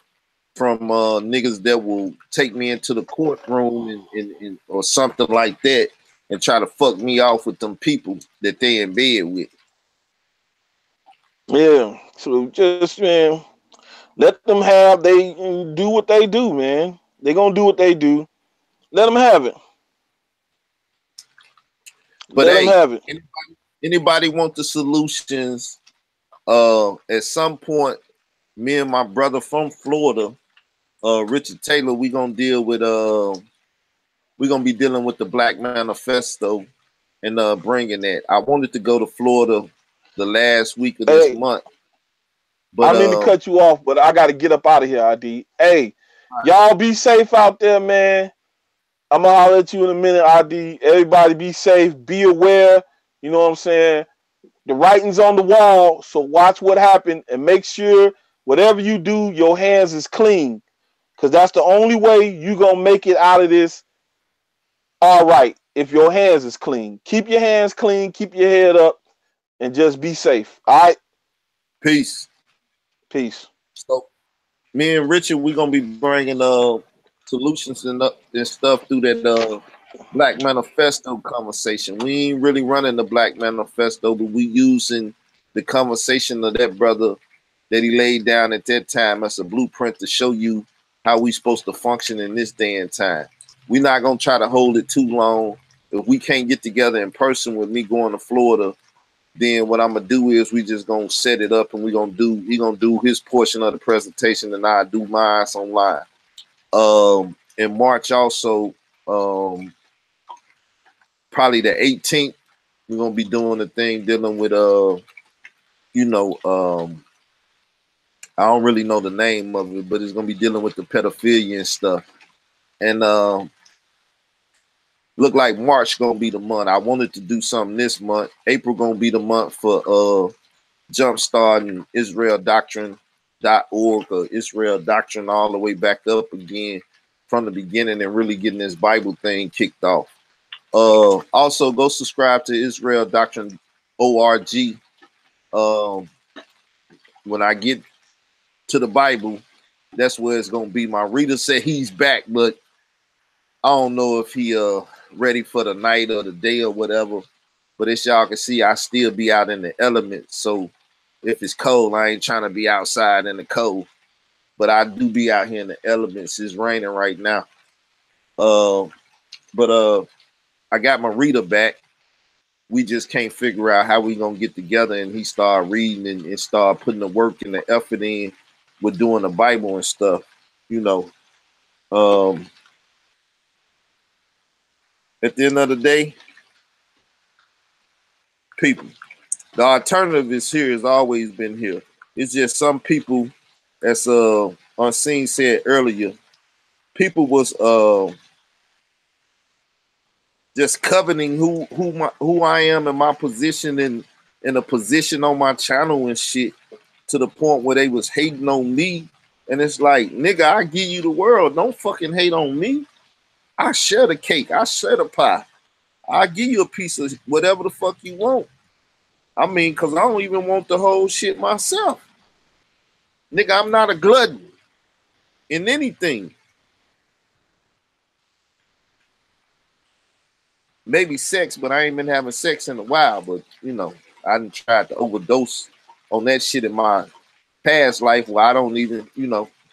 from niggas that will take me into the courtroom and or something like that and try to fuck me off with them people that they in bed with. Yeah. So just, man, let them have, they do what they do, man. They gonna do what they do. Let them have it. But Let them hey, have it. anybody want the solutions? At some point, me and my brother from Florida, Richard Taylor, we gonna deal with we're gonna be dealing with the Black Manifesto and bringing that. I wanted to go to Florida the last week of this Hey, month, I but mean to cut you off, but I got to get up out of here, ID. Hey, y'all be safe out there, man. I'm gonna holler at you in a minute, ID. Everybody be safe, be aware. You know what I'm saying? The writing's on the wall, so watch what happened and make sure whatever you do, your hands is clean. Cause that's the only way you gonna make it out of this all right. If your hands is clean. Keep your hands clean, keep your head up, and just be safe. All right. peace. Peace. So me and Richard, we're gonna be bringing solutions and stuff through that Black Manifesto conversation. We ain't really running the Black Manifesto, but we using the conversation of that brother that he laid down at that time as a blueprint to show you how we supposed to function in this day and time. We're not gonna try to hold it too long. If we can't get together in person with me going to Florida, then what I'm gonna do is we just gonna set it up and he gonna do his portion of the presentation and I do mine online. In March also, probably the 18th, we're gonna be doing a thing dealing with I don't really know the name of it, but it's gonna be dealing with the pedophilia and stuff. And look like March gonna be the month. I wanted to do something this month. April gonna be the month for jumpstarting Israel Doctrine.org or Israel Doctrine all the way back up again from the beginning and really getting this Bible thing kicked off. Also go subscribe to Israel Doctrine org. When I get to the Bible, that's where it's gonna be. My reader said he's back, but I don't know if he ready for the night or the day or whatever. But as y'all can see, I still be out in the elements. So if it's cold, I ain't trying to be outside in the cold. But I do be out here in the elements. It's raining right now. But I got my reader back. We just can't figure out how we gonna get together. And he started reading and started putting the work and the effort in with doing the Bible and stuff, you know. At the end of the day, people, the alternative is here, has always been here. It's just some people, as Unseen said earlier, people was just coveting who I am and my position in a position on my channel and shit to the point where they was hating on me. And it's like, nigga, I give you the world. Don't fucking hate on me. I share the cake. I share the pie. I give you a piece of whatever the fuck you want. I mean, because I don't even want the whole shit myself. Nigga, I'm not a glutton in anything. Maybe sex, but I ain't been having sex in a while. But, you know, I done tried to overdose on that shit in my past life where I don't even,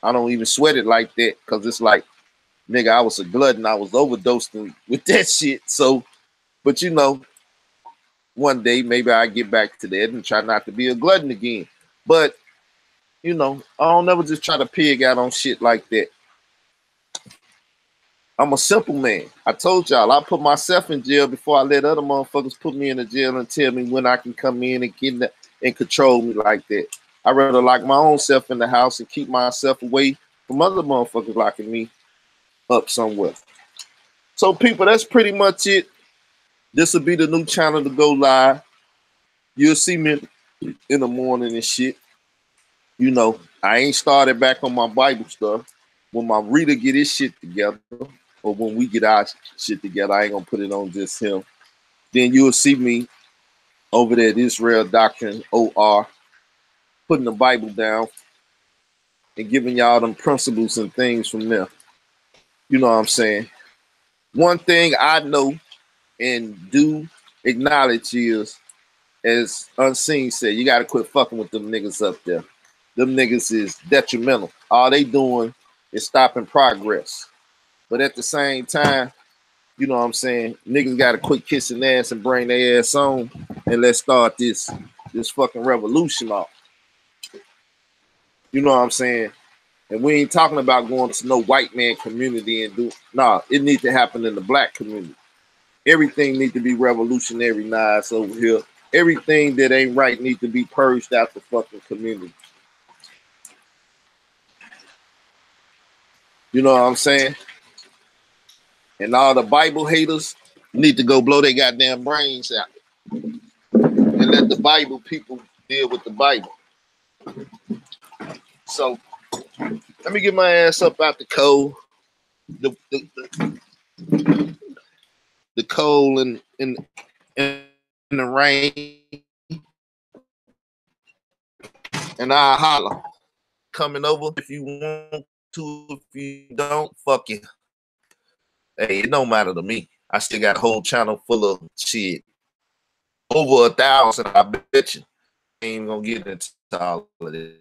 I don't even sweat it like that because it's like, nigga, I was a glutton. I was overdosing with that shit. So, but, one day maybe I get back to that and try not to be a glutton again. But, I don't never just try to pig out on shit like that. I'm a simple man. I told y'all I put myself in jail before I let other motherfuckers put me in the jail and tell me when I can come in and get and control me like that. I'd rather lock my own self in the house and keep myself away from other motherfuckers locking me up somewhere. So people, that's pretty much it. This will be the new channel to go live. You'll see me in the morning and shit. You know, I ain't started back on my Bible stuff. When my reader get his shit together, or when we get our shit together, I ain't gonna put it on just him. Then you'll see me over there at Israel Doctrine OR, putting the Bible down and giving y'all them principles and things from there. You know what I'm saying? One thing I know and do acknowledge is, as Unseen said, you got to quit fucking with them niggas up there. Them niggas is detrimental. All they doing is stopping progress. But at the same time, you know what I'm saying, niggas got to quit kissing ass and bring their ass on, and let's start this fucking revolution off. You know what I'm saying? And we ain't talking about going to no white man community and do, nah, it needs to happen in the black community. Everything needs to be revolutionary nice over here. Everything that ain't right needs to be purged out the fucking community. You know what I'm saying? And all the Bible haters need to go blow their goddamn brains out and let the Bible people deal with the Bible. So let me get my ass up out the cold. The cold and the rain, and I'll holler. Coming over if you want to. If you don't, fuck you. Hey, it don't matter to me. I still got a whole channel full of shit. Over 1,000, I bet you. I ain't gonna get into all of this.